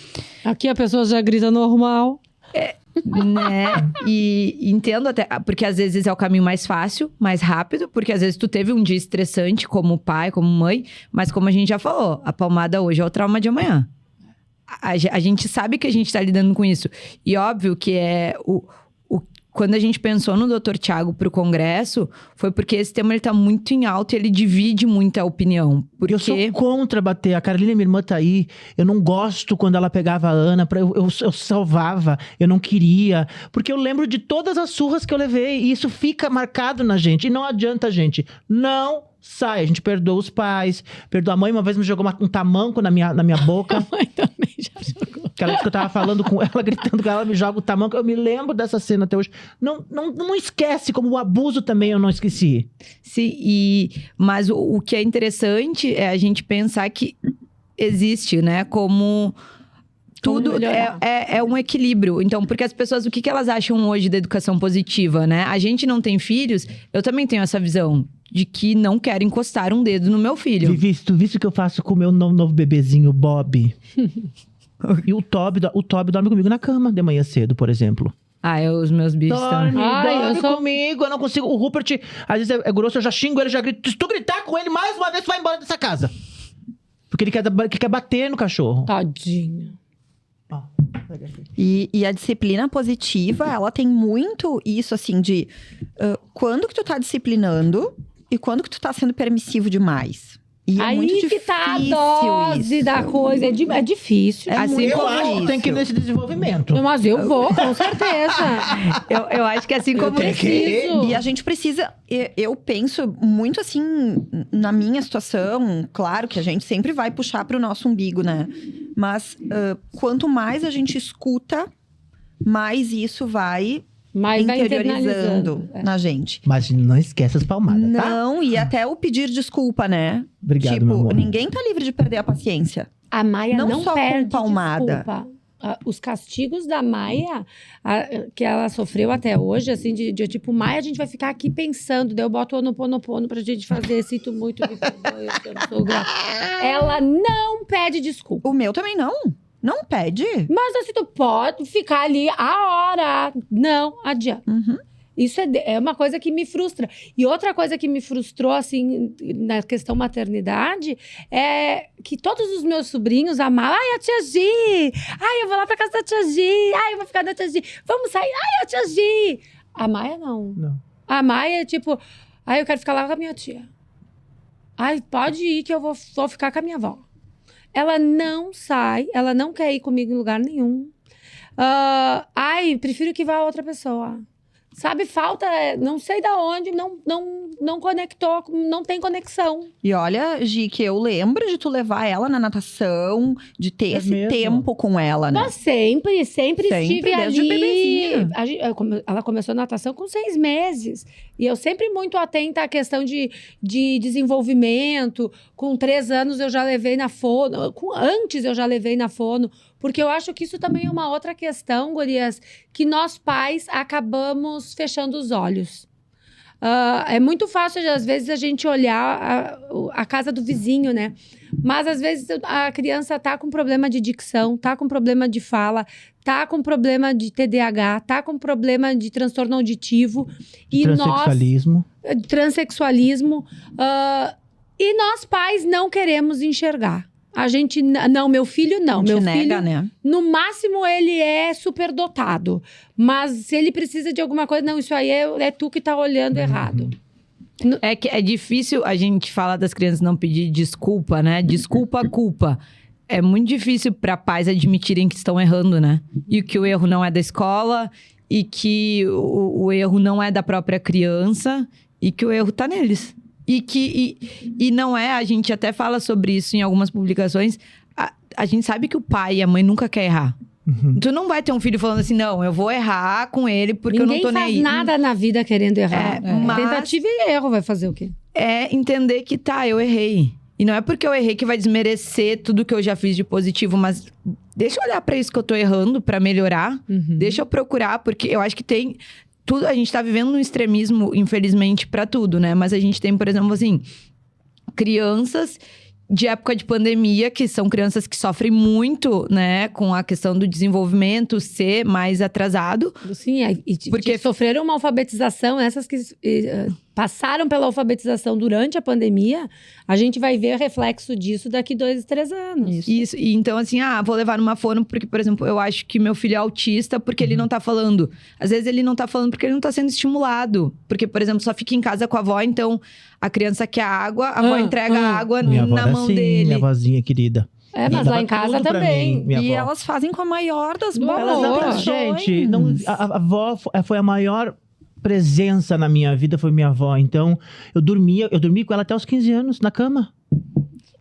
Aqui a pessoa já grita normal. Né? E entendo até, porque às vezes é o caminho mais fácil, mais rápido, porque às vezes tu teve um dia estressante como pai, como mãe, mas como a gente já falou, a palmada hoje é o trauma de amanhã. A gente sabe que a gente tá lidando com isso. E óbvio que quando a gente pensou no Dr. Tiago pro congresso, foi porque esse tema ele tá muito em alta e ele divide muita opinião. Porque... Eu sou contra bater. A Carolina, minha irmã, tá aí. Eu não gosto quando ela pegava a Ana. Eu salvava. Eu não queria. Porque eu lembro de todas as surras que eu levei. E isso fica marcado na gente. E não adianta, gente. Não sai. A gente perdoa os pais. Perdoa a mãe. Uma vez me jogou um tamanco na minha boca. A mãe também já jogou. Aquela vez que eu tava falando com ela, gritando com ela, me joga o tamanco. Eu me lembro dessa cena até hoje. Não esquece, como o abuso também eu não esqueci. Sim, mas o que é interessante é a gente pensar que existe, né? Como tudo é um equilíbrio. Então, porque as pessoas, o que elas acham hoje da educação positiva, né? A gente não tem filhos, eu também tenho essa visão de que não quero encostar um dedo no meu filho. Vivi, tu viste o que eu faço com o meu novo bebezinho, Bob? E o Toby dorme comigo na cama de manhã cedo, por exemplo. Os meus bichos Dorme também. comigo, eu não consigo. O Rupert, às vezes é grosso, eu já xingo ele, já grito. Se tu gritar com ele mais uma vez, tu vai embora dessa casa. Porque ele quer bater no cachorro. Tadinho. E a disciplina positiva, ela tem muito isso, assim, de quando que tu tá disciplinando e quando que tu tá sendo permissivo demais. E é aí muito que difícil tá a dose isso. da coisa. É difícil. Assim, Eu acho que tem que ir nesse desenvolvimento. Mas eu vou, com certeza. eu acho que assim como preciso. E a gente precisa... Eu penso muito assim, na minha situação, claro que a gente sempre vai puxar pro nosso umbigo, né? Mas quanto mais a gente escuta, mais isso vai... Mas vai interiorizando na gente. Mas não esquece as palmadas, tá? Não, e até o pedir desculpa, né? Obrigado, meu amor. Ninguém tá livre de perder a paciência. A Maia não só perde com palmada. desculpa. Os castigos da Maia, que ela sofreu até hoje, assim, de tipo, Maia, a gente vai ficar aqui pensando, daí eu boto o Ho'oponopono pra gente fazer, sinto muito, me perdoe, eu não sou grata. Ela não pede desculpa. O meu também não. Não pede. Mas assim, tu pode ficar ali a hora. Não adianta. Uhum. Isso é uma coisa que me frustra. E outra coisa que me frustrou, assim, na questão maternidade, é que todos os meus sobrinhos amavam. Ai, a tia Gi! Ai, eu vou lá pra casa da tia Gi! Ai, eu vou ficar da tia Gi! Vamos sair! Ai, a tia Gi! A Maia, não. A Maia é tipo... Ai, eu quero ficar lá com a minha tia. Ai, pode ir que eu vou ficar com a minha avó. Ela não sai, ela não quer ir comigo em lugar nenhum. Ai, prefiro que vá outra pessoa. Sabe, falta, não sei da onde, não conectou, não tem conexão. E olha, Gi, que eu lembro de tu levar ela na natação, de ter esse tempo com ela, né? Mas sempre estive desde ali. bebezinha. Ela começou natação com 6 meses. E eu sempre muito atenta à questão de desenvolvimento. Com 3 anos eu já levei na fono. Antes eu já levei na fono. Porque eu acho que isso também é uma outra questão, gurias, que nós pais acabamos fechando os olhos. É muito fácil, às vezes, a gente olhar a casa do vizinho, né? Mas, às vezes, a criança tá com problema de dicção, tá com problema de fala, tá com problema de TDAH, tá com problema de transtorno auditivo. E Transexualismo. Transexualismo. E nós, pais, não queremos enxergar. A gente, não, meu filho não. Meu nega, filho, né? No máximo, ele é superdotado. Mas se ele precisa de alguma coisa, não, isso aí é tu que tá olhando errado. É que é difícil a gente falar das crianças não pedir desculpa, né? Desculpa, culpa. é muito difícil para pais admitirem que estão errando, né? E que o erro não é da escola, e que o erro não é da própria criança, e que o erro tá neles. E não é, a gente até fala sobre isso em algumas publicações, a gente sabe que o pai e a mãe nunca quer errar. Tu não vai ter um filho falando assim, não, eu vou errar com ele porque eu não tô nem aí. Ninguém faz nada na vida querendo errar. Mas Tentativa e erro vai fazer o quê? é entender que eu errei. E não é porque eu errei que vai desmerecer tudo que eu já fiz de positivo, mas deixa eu olhar pra isso que eu tô errando pra melhorar. Deixa eu procurar, porque eu acho que tem tudo, a gente tá vivendo um extremismo, infelizmente, pra tudo, né? Mas a gente tem, por exemplo, assim, crianças de época de pandemia, que são crianças que sofrem muito, né, com a questão do desenvolvimento ser mais atrasado. Sim, porque sofreram uma alfabetização, essas que passaram pela alfabetização durante a pandemia, a gente vai ver reflexo disso daqui 2, 3 anos. Isso. E então, assim, vou levar numa fono porque, por exemplo, eu acho que meu filho é autista porque ele não tá falando. Às vezes ele não tá falando porque ele não tá sendo estimulado. Porque, por exemplo, só fica em casa com a avó, então a criança quer água, a avó entrega a água minha avó na mão assim, dele. Minha vozinha querida. Mas lá em casa também. E elas fazem com a maior das boas. Gente, a avó foi a maior presença na minha vida, foi minha avó. Então, eu dormi com ela até os 15 anos, na cama.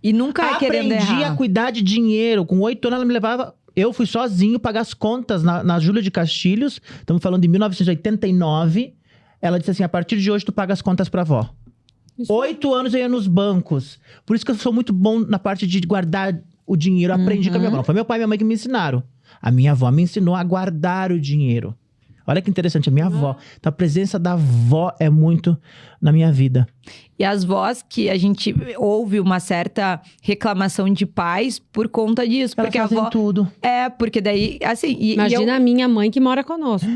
E nunca querendo errar. Aprendi a cuidar de dinheiro. Com 8 anos, ela me levava... Eu fui sozinho pagar as contas na Júlia de Castilhos. Estamos falando de 1989. Ela disse assim, a partir de hoje, tu paga as contas pra avó. 8 anos eu ia nos bancos. Por isso que eu sou muito bom na parte de guardar o dinheiro. Aprendi com a minha avó. Não foi meu pai e minha mãe que me ensinaram. A minha avó me ensinou a guardar o dinheiro. Olha que interessante, a minha avó. Então, a presença da avó é muito na minha vida. E as vós que a gente ouve uma certa reclamação de pais por conta disso. Elas porque fazem a avó... tudo. Porque daí, assim... Imagina a minha mãe que mora conosco.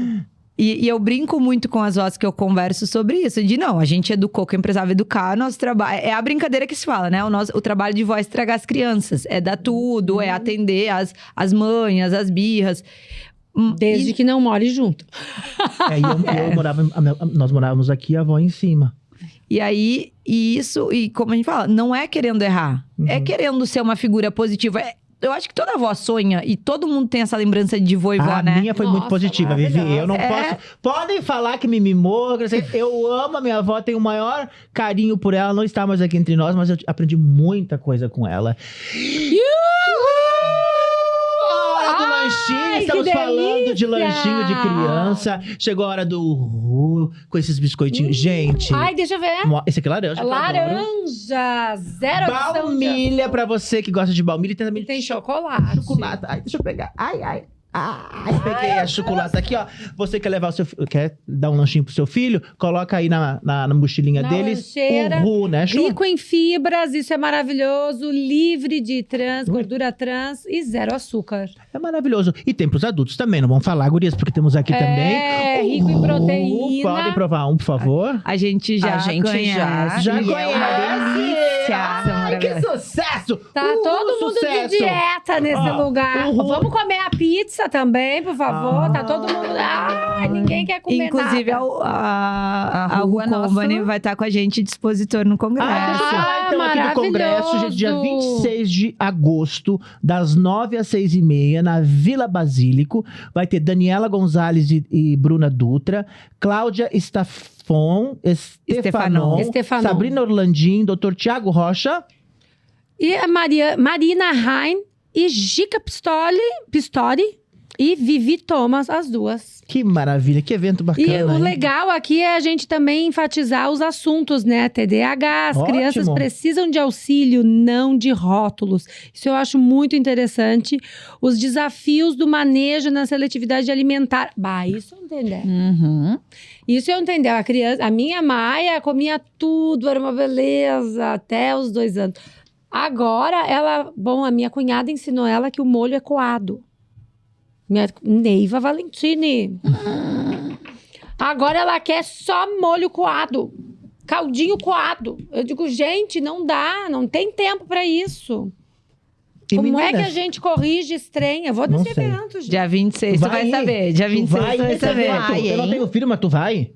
E eu brinco muito com as vós que eu converso sobre isso. De não, a gente educou quem precisava educar, nosso trabalho... É a brincadeira que se fala, né? O trabalho de vó é estragar as crianças. É dar tudo, é atender as manhas, as birras... Desde que não more junto. Nós morávamos aqui, a avó em cima. E aí, e como a gente fala, não é querendo errar. É querendo ser uma figura positiva. Eu acho que toda avó sonha e todo mundo tem essa lembrança de vô e vó, né? A minha foi muito positiva, Vivi. Eu não posso... Podem falar que me mimou. Eu amo a minha avó, tenho o maior carinho por ela. Não está mais aqui entre nós, mas eu aprendi muita coisa com ela. Lanchinho, estamos falando de lanchinho de criança. Chegou a hora do com esses biscoitinhos. Gente. Ai, deixa eu ver. Esse aqui é laranja. Laranja. Zero baunilha pra você que gosta de baunilha. Tem chocolate. Chocolate. Ai, deixa eu pegar. Ai, peguei a chocolate aqui, ó. Você quer dar um lanchinho pro seu filho? Coloca aí na mochilinha deles. Lancheira, né? rico em fibras, isso é maravilhoso. Livre de gordura trans e zero açúcar. É maravilhoso. E tem pros adultos também, não vamos falar, gurias, porque temos aqui também. É, rico em proteína. Podem provar um, por favor? A gente já conhece. Já conhece. É uma delícia. Ai, que sucesso! Tá todo mundo sucesso. de dieta nesse lugar. Vamos comer a pizza também, por favor. Tá todo mundo... ninguém quer comer inclusive, nada. A Ru Company vai estar com a gente dispositor no congresso. Então aqui no congresso, gente, dia 26 de agosto, das 9 às 6h30, na Vila Basílico. Vai ter Daniela Gonzalez e Bruna Dutra, Cláudia Stefanon, Sabrina Orlandim, Dr. Tiago Rocha. E a Marina Rain e Gica Pistori e Vivi Thomas, as duas. Que maravilha, que evento bacana. E o legal aqui é a gente também enfatizar os assuntos, né? TDAH, as crianças precisam de auxílio, não de rótulos. Isso eu acho muito interessante. Os desafios do manejo na seletividade alimentar. Isso eu entender. Isso eu entender. A minha Maia comia tudo, era uma beleza, até os 2 anos. Agora, a minha cunhada ensinou ela que o molho é coado. Minha Neiva Valentini. Agora ela quer só molho coado. Caldinho coado. Eu digo, gente, não dá. Não tem tempo pra isso. E Como é que meninas? a gente corrige estranha? Eu vou Não nesse sei. evento, gente. Dia 26, tu vai ir? saber. Dia 26, tu vai nesse saber. evento? Vai, Eu não hein? tenho filho, mas tu vai?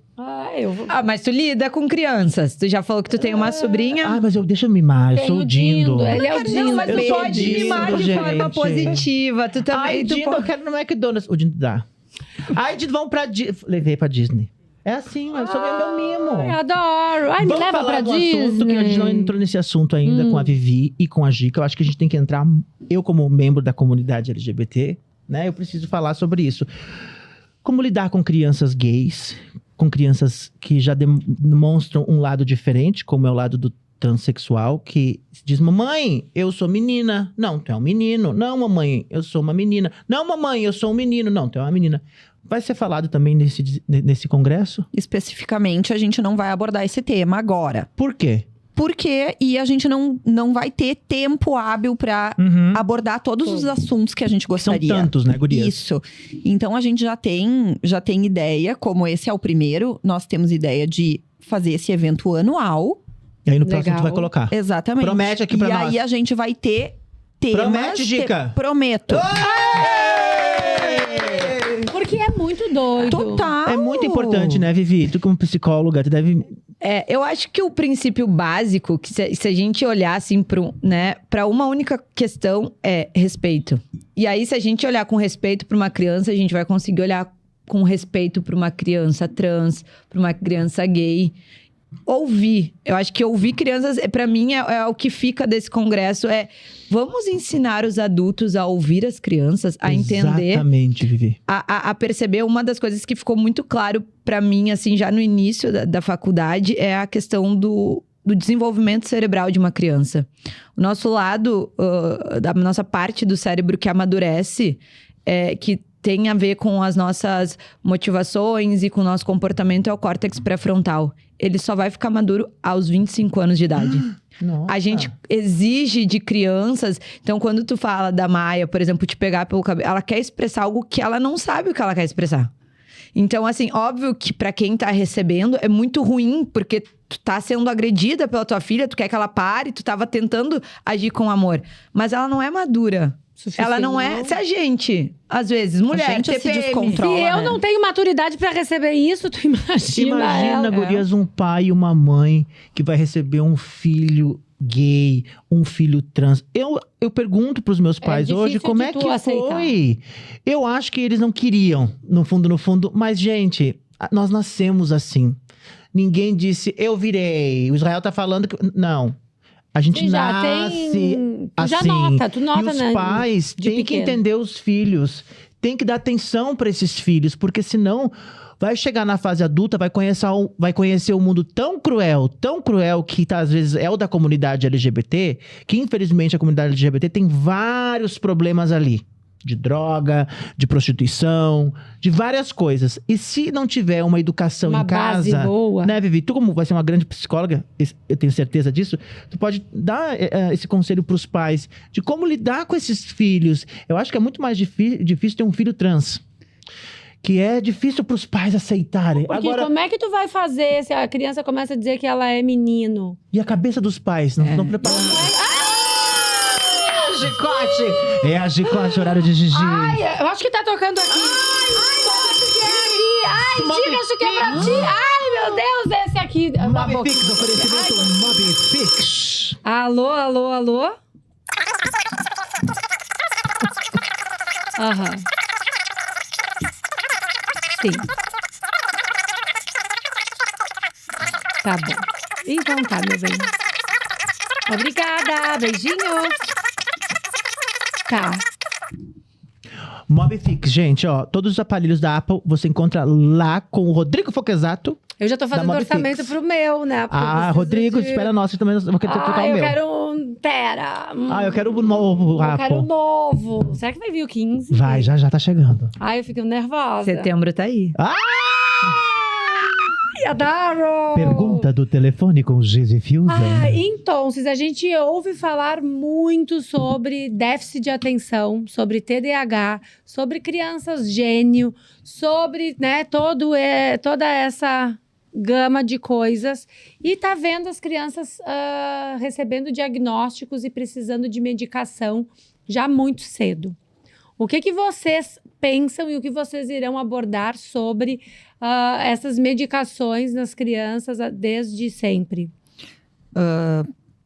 Eu vou. Ah, mas tu lida com crianças. Tu já falou que tu tem uma sobrinha. Ah, mas deixa eu mimar, eu Tem sou o o Dindo. Dindo, ele é o Dindo. Não, mas Eu tu sou pode Dindo, mimar de forma gente. positiva. Tu também. Ai, tu Dindo, eu quero no McDonald's. O Dindo dá. Ai, Dindo, vamos pra Disney. Levei pra Disney. É assim, eu sou meu mimo. Eu adoro. Ai, me Vamos leva falar pra do Disney. assunto que a gente não entrou nesse assunto ainda com a Vivi e com a Gica. Eu acho que a gente tem que entrar, eu como membro da comunidade LGBT, né? Eu preciso falar sobre isso. Como lidar com crianças gays, com crianças que já demonstram um lado diferente, como é o lado do transexual, que diz, mamãe, eu sou menina. Não, tu é um menino. Não, mamãe, eu sou uma menina. Não, mamãe, eu sou um menino. Não, tu é uma menina. Vai ser falado também nesse congresso? Especificamente, a gente não vai abordar esse tema agora. Por quê? Porque a gente não vai ter tempo hábil para abordar todos os assuntos que a gente São gostaria. tantos, né, gurias? Isso. Então, a gente já tem ideia, como esse é o primeiro, nós temos ideia de fazer esse evento anual. E aí no próximo Legal. tu vai colocar. Exatamente. Promete aqui pra e nós. E aí a gente vai ter temas... Promete, Gica? Prometo. Porque é muito doido. Total. É muito importante, né, Vivi? Tu como psicóloga, tu deve... Eu acho que o princípio básico, que se a gente olhar assim para uma única questão, é respeito. E aí, se a gente olhar com respeito para uma criança, a gente vai conseguir olhar com respeito para uma criança trans, para uma criança gay. Ouvir. Eu acho que ouvir crianças, para mim, é o que fica desse congresso. Vamos ensinar os adultos a ouvir as crianças, a entender, Exatamente, Vivi. a perceber. Uma das coisas que ficou muito claro para mim, assim, já no início da faculdade, é a questão do desenvolvimento cerebral de uma criança. O nosso lado, da nossa parte do cérebro que amadurece, que tem a ver com as nossas motivações e com o nosso comportamento, é o córtex pré-frontal. Ele só vai ficar maduro aos 25 anos de idade. Nossa. A gente exige de crianças... Então, quando tu fala da Maia, por exemplo, te pegar pelo cabelo... Ela quer expressar algo que ela não sabe o que ela quer expressar. Então, assim, óbvio que pra quem tá recebendo é muito ruim, porque tu tá sendo agredida pela tua filha, tu quer que ela pare, tu tava tentando agir com amor. Mas ela não é madura. Ela não é... Se a gente, às vezes, mulher, A gente se TPM, descontrola. Se eu né? não tenho maturidade pra receber isso, tu imagina Imagina, ela. gurias, um pai e uma mãe que vai receber um filho gay, um filho trans. Eu pergunto pros meus pais difícil hoje como de é tu que aceitar. foi. Eu acho que eles não queriam, no fundo, mas, gente, nós nascemos assim. Ninguém disse, eu virei. O Israel tá falando que... Não. A gente Sim, já nasce tem... Tu já assim. nota, tu nota, E os né? pais de têm que pequeno. entender os filhos. Tem que dar atenção para esses filhos. Porque senão vai chegar na fase adulta, vai conhecer um mundo tão cruel, que às vezes é o da comunidade LGBT, que infelizmente a comunidade LGBT tem vários problemas ali. De droga, de prostituição, de várias coisas. E se não tiver uma educação Uma em base casa, boa. né, Vivi? Tu como vai ser uma grande psicóloga, eu tenho certeza disso, tu pode dar esse conselho pros pais de como lidar com esses filhos. Eu acho que é muito mais difícil ter um filho trans. Que é difícil pros pais aceitarem. Porque Agora, como é que tu vai fazer se a criança começa a dizer que ela é menino? e a cabeça dos pais? Não preparados. Gicote! É a Gicote, horário de Gigi. Ai, eu acho que tá tocando aqui. Ai, diga, acho que é pra ti. Ai, meu Deus, esse aqui. Mob Fix, oferecimento Mob Fix. Alô, alô, alô? Aham. Sim. Tá bom. Então tá, meu bem. Obrigada, beijinhos. Tá. Mob Fix, gente, ó. Todos os aparelhos da Apple você encontra lá com o Rodrigo Foquesato. Eu já tô fazendo Mob orçamento Fix. pro meu, né? Porque eu Ah, preciso Rodrigo, de- espera nós, eu também vou querer trocar o eu meu. quero um Tera. Ah, eu quero o novo Eu Apple. quero um novo. Será que vai vir o 15? Vai, já tá chegando. Ai, eu fico nervosa. Setembro tá aí. Ai, adoro! Pergunta do telefone com Gizi Fiuza. Então, a gente ouve falar muito sobre déficit de atenção, sobre TDAH, sobre crianças gênio, sobre, né, toda essa gama de coisas. E tá vendo as crianças recebendo diagnósticos e precisando de medicação já muito cedo. O que vocês pensam e o que vocês irão abordar sobre essas medicações nas crianças desde sempre?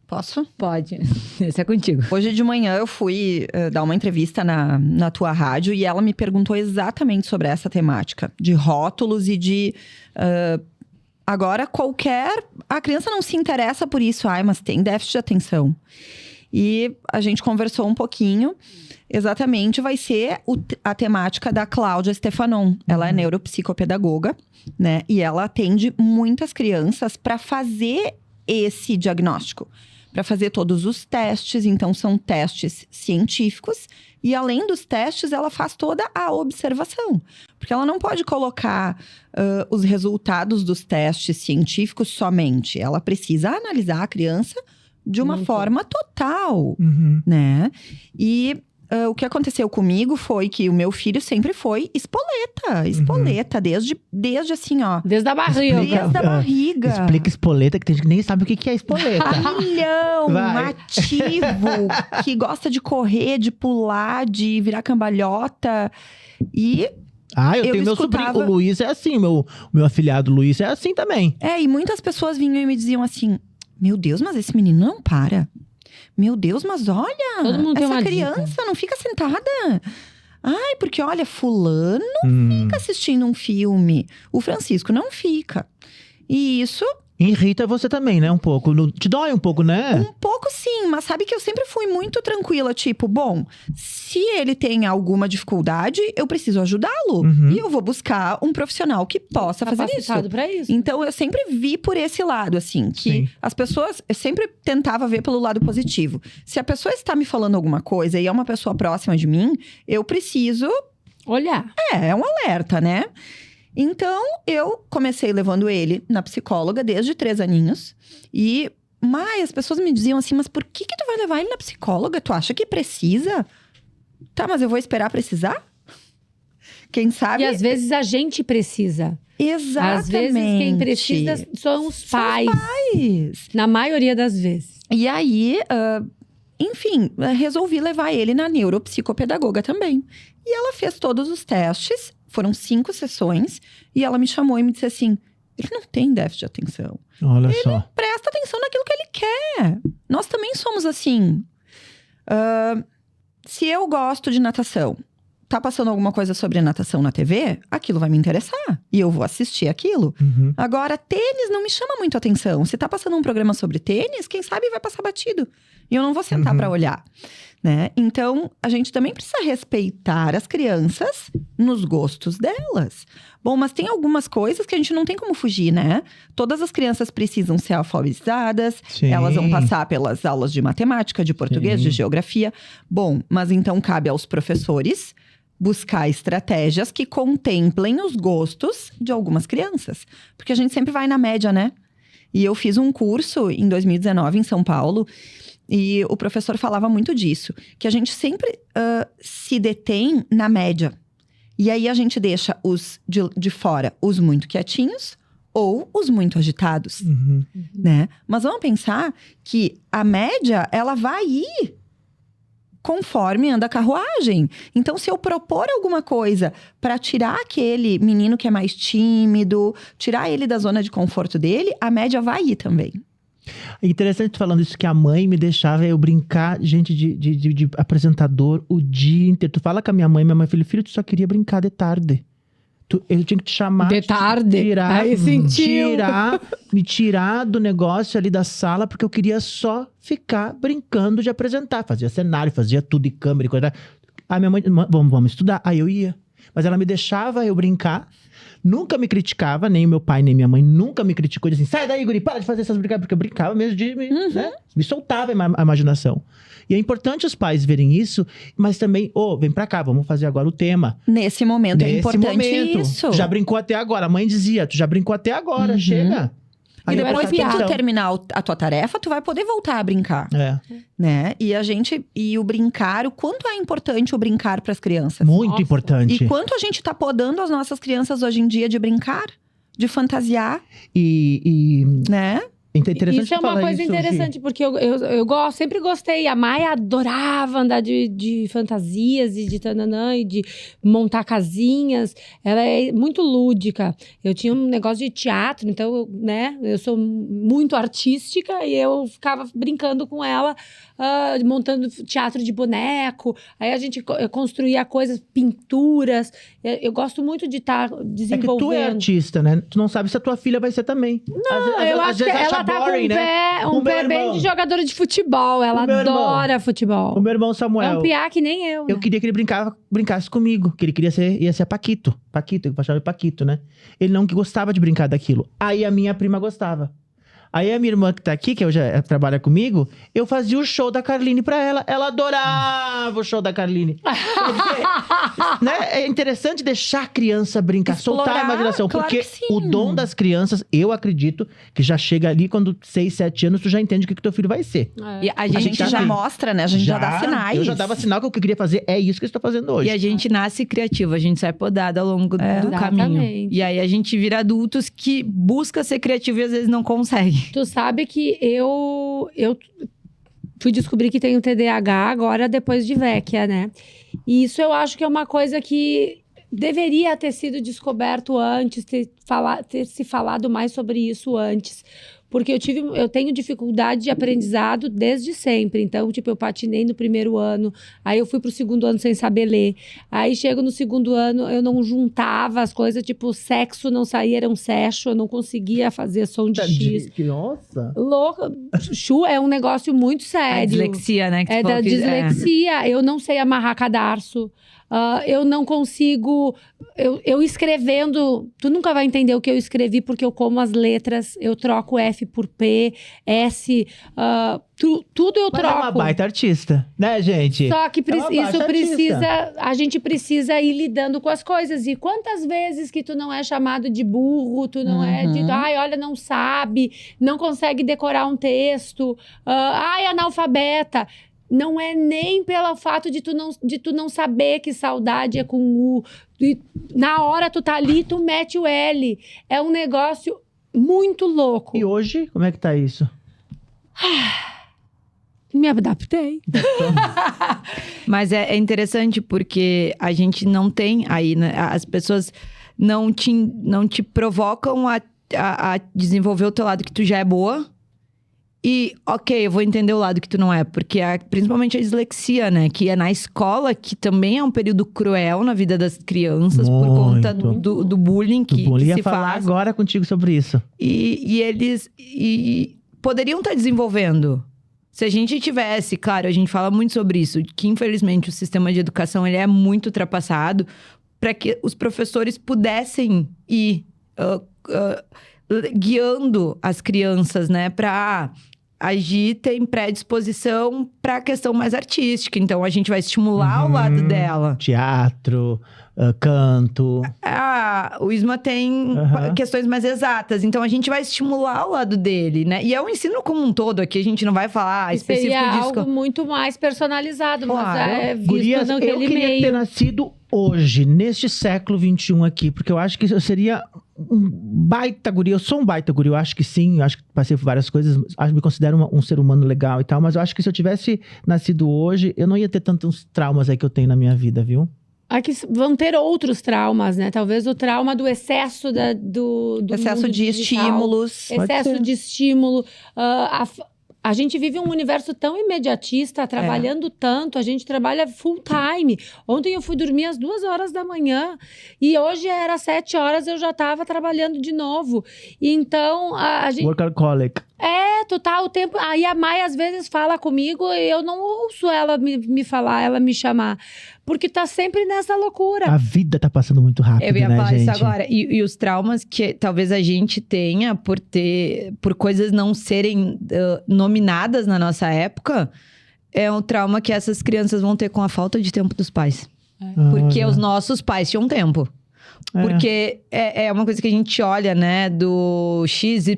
Posso? Pode. Esse é contigo. Hoje de manhã eu fui dar uma entrevista na tua rádio e ela me perguntou exatamente sobre essa temática de rótulos e de... agora a criança não se interessa por isso, mas tem déficit de atenção. E a gente conversou um pouquinho. Exatamente, vai ser a temática da Cláudia Stefanon. Ela é neuropsicopedagoga, né? E ela atende muitas crianças para fazer esse diagnóstico. Para fazer todos os testes, então são testes científicos. E além dos testes, ela faz toda a observação. Porque ela não pode colocar os resultados dos testes científicos somente. Ela precisa analisar a criança de uma forma total, né? E o que aconteceu comigo foi que o meu filho sempre foi espoleta, desde assim, ó. Desde a barriga. Desde a barriga. Explica espoleta, que tem gente que nem sabe o que é espoleta. Milhão, ativo, que gosta de correr, de pular, de virar cambalhota. E eu tenho meu sobrinho, o Luiz é assim, meu afilhado Luiz é assim também. E muitas pessoas vinham e me diziam assim, meu Deus, mas esse menino não para. Meu Deus, mas olha, todo mundo tem essa uma criança dica. Não fica sentada. Porque olha, fulano fica assistindo um filme. O Francisco não fica. E isso... Irrita você também, né? Um pouco. Te dói um pouco, né? Um pouco sim, mas sabe que eu sempre fui muito tranquila. Tipo, bom, se ele tem alguma dificuldade, eu preciso ajudá-lo. E eu vou buscar um profissional que possa fazer isso. Pra isso. Então, eu sempre vi por esse lado, assim. Que as pessoas... Eu sempre tentava ver pelo lado positivo. Se a pessoa está me falando alguma coisa e é uma pessoa próxima de mim, eu preciso... olhar. É um alerta, né? Então, eu comecei levando ele na psicóloga desde 3 aninhos. Mas as pessoas me diziam assim, mas por que tu vai levar ele na psicóloga? Tu acha que precisa? Tá, mas eu vou esperar precisar? Quem sabe... E às vezes a gente precisa. Exatamente. Às vezes quem precisa são os pais. Na maioria das vezes. E aí, enfim, resolvi levar ele na neuropsicopedagoga também. E ela fez todos os testes. Foram 5 sessões. E ela me chamou e me disse assim, ele não tem déficit de atenção. Olha só. Presta atenção naquilo que ele quer. Nós também somos assim. Se eu gosto de natação, tá passando alguma coisa sobre natação na TV, aquilo vai me interessar. E eu vou assistir aquilo. Agora, tênis não me chama muito atenção. Se tá passando um programa sobre tênis, quem sabe vai passar batido. E eu não vou sentar pra olhar. Né? Então, a gente também precisa respeitar as crianças nos gostos delas. Bom, mas tem algumas coisas que a gente não tem como fugir, né? Todas as crianças precisam ser alfabetizadas. Sim. Elas vão passar pelas aulas de matemática, de português, de geografia. Bom, mas então cabe aos professores buscar estratégias que contemplem os gostos de algumas crianças. Porque a gente sempre vai na média, né? E eu fiz um curso em 2019 em São Paulo. E o professor falava muito disso. Que a gente sempre se detém na média. E aí a gente deixa os de fora os muito quietinhos ou os muito agitados. Né? Mas vamos pensar que a média, ela vai ir conforme anda a carruagem. Então, se eu propor alguma coisa para tirar aquele menino que é mais tímido, tirar ele da zona de conforto dele, a média vai ir também. É interessante tu falando isso, que a mãe me deixava eu brincar, gente, de apresentador o dia inteiro. Tu fala com a minha mãe filho, tu só queria brincar de tarde. Eu tinha que te chamar. De tarde? Me tirar do negócio ali da sala, porque eu queria só ficar brincando de apresentar. Fazia cenário, fazia tudo de câmera e coisa. Aí minha mãe, vamos estudar. Aí eu ia. Mas ela me deixava eu brincar. Nunca me criticava, nem meu pai, nem minha mãe nunca me criticou. Disse assim, sai daí, guri, para de fazer essas brincadeiras. Porque eu brincava mesmo né? Me soltava a imaginação. E é importante os pais verem isso, mas também, vem pra cá, vamos fazer agora o tema. Nesse momento é importante isso. Tu já brincou até agora. A mãe dizia, tu já brincou até agora, chega. E depois que tu terminar a tua tarefa, tu vai poder voltar a brincar. Né? E o brincar, o quanto é importante o brincar para as crianças. Muito importante. E quanto a gente tá podando as nossas crianças hoje em dia de brincar, de fantasiar. E né? Interessante isso é uma falar coisa isso, interessante, porque eu sempre gostei. A Maia adorava andar de fantasias e de tananã e de montar casinhas. Ela é muito lúdica. Eu tinha um negócio de teatro, então, né? Eu sou muito artística e eu ficava brincando com ela, montando teatro de boneco. Aí a gente construía coisas, pinturas. Eu gosto muito de estar desenvolvendo. É que tu é artista, né? Tu não sabe se a tua filha vai ser também. Não, eu acho que ela tá boring, com um pé bem de jogadora de futebol. Ela adora futebol. O meu irmão É Samuel. um piá que nem eu. Eu queria que ele brincasse comigo. Que ele ia ser Paquito. Paquito, eu achava Paquito, né? Ele não gostava de brincar daquilo. Aí a minha prima gostava. Aí a minha irmã que tá aqui, que hoje trabalha comigo, eu fazia o show da Carline pra ela. Ela adorava o show da Carline. Né? É interessante deixar a criança brincar, soltar a imaginação. Claro, porque que o dom das crianças, eu acredito, que já chega ali quando 6, 7 anos, tu já entende o que teu filho vai ser. E a gente já tem. mostra, né? A gente já dá sinais. Eu já dava sinal que o que eu queria fazer é isso que eu estou fazendo hoje. E a gente nasce criativo, a gente sai podado ao longo do caminho. Exatamente. E aí a gente vira adultos que busca ser criativo e às vezes não consegue. Tu sabe que eu fui descobrir que tenho TDAH agora depois de Vecchia, né? E isso eu acho que é uma coisa que deveria ter sido descoberto antes, ter se falado mais sobre isso antes. Porque eu tenho dificuldade de aprendizado desde sempre. Então, tipo, eu patinei no primeiro ano, aí eu fui pro segundo ano sem saber ler. Aí chego no segundo ano, eu não juntava as coisas, tipo, sexo não saía, era um sexo, eu não conseguia fazer som de X. Nossa! Louca. Chu é um negócio muito sério. A dislexia, né? que tu É falou da que- dislexia. Eu não sei amarrar cadarço. Eu não consigo... Eu escrevendo... Tu nunca vai entender o que eu escrevi, porque eu como as letras. Eu troco F por P, S... tudo eu Mas troco. é uma baita artista, né, gente? Só que É uma isso baita precisa... A gente precisa ir lidando com as coisas. E quantas vezes que tu não é chamado de burro, tu não é de... Ai, olha, não sabe, não consegue decorar um texto. Ai, analfabeta. Não é nem pelo fato de tu não saber que saudade é com U. E na hora tu tá ali, tu mete o L. É um negócio muito louco. E hoje, como é que tá isso? Me adaptei. Mas é interessante porque a gente não tem aí, né? As pessoas não te provocam a desenvolver o teu lado que tu já é boa. E, ok, eu vou entender o lado que tu não é. Porque principalmente a dislexia, né? Que é na escola, que também é um período cruel na vida das crianças. Por conta do bullying que ia se falar faz. agora contigo sobre isso. E eles poderiam estar desenvolvendo. Se a gente tivesse, claro, a gente fala muito sobre isso, que infelizmente o sistema de educação ele é muito ultrapassado, para que os professores pudessem ir guiando as crianças, né, para agir, tem predisposição para a questão mais artística. Então, a gente vai estimular o lado dela. Teatro, canto. O Isma tem questões mais exatas. Então, a gente vai estimular o lado dele, né? E é o ensino como um todo aqui. A gente não vai falar específico Seria disso. algo muito mais personalizado. Claro. Mas é visto Gurias, eu naquele queria meio. ter nascido hoje, neste século XXI aqui, porque eu acho que eu seria um baita guri. Eu sou um baita guri, eu acho que sim, eu acho que passei por várias coisas, me considero um ser humano legal e tal, mas eu acho que se eu tivesse nascido hoje, eu não ia ter tantos traumas aí que eu tenho na minha vida, viu? Aqui vão ter outros traumas, né? Talvez o trauma do excesso do Excesso mundo de digital. estímulos. Excesso ser. de estímulo. A gente vive um universo tão imediatista, trabalhando tanto. A gente trabalha full time. Ontem eu fui dormir às 2h da manhã. E hoje era 7h, eu já estava trabalhando de novo. Então, a gente... Workaholic. tu tá o tempo... Aí a Maia, às vezes, fala comigo e eu não ouço ela me falar, ela me chamar. Porque tá sempre nessa loucura. A vida tá passando muito rápido, Eu ia né, falar gente? isso agora. E os traumas que talvez a gente tenha por coisas não serem nominadas na nossa época, é um trauma que essas crianças vão ter com a falta de tempo dos pais. Porque os nossos pais tinham tempo. Porque é uma coisa que a gente olha, né? Do XYZ,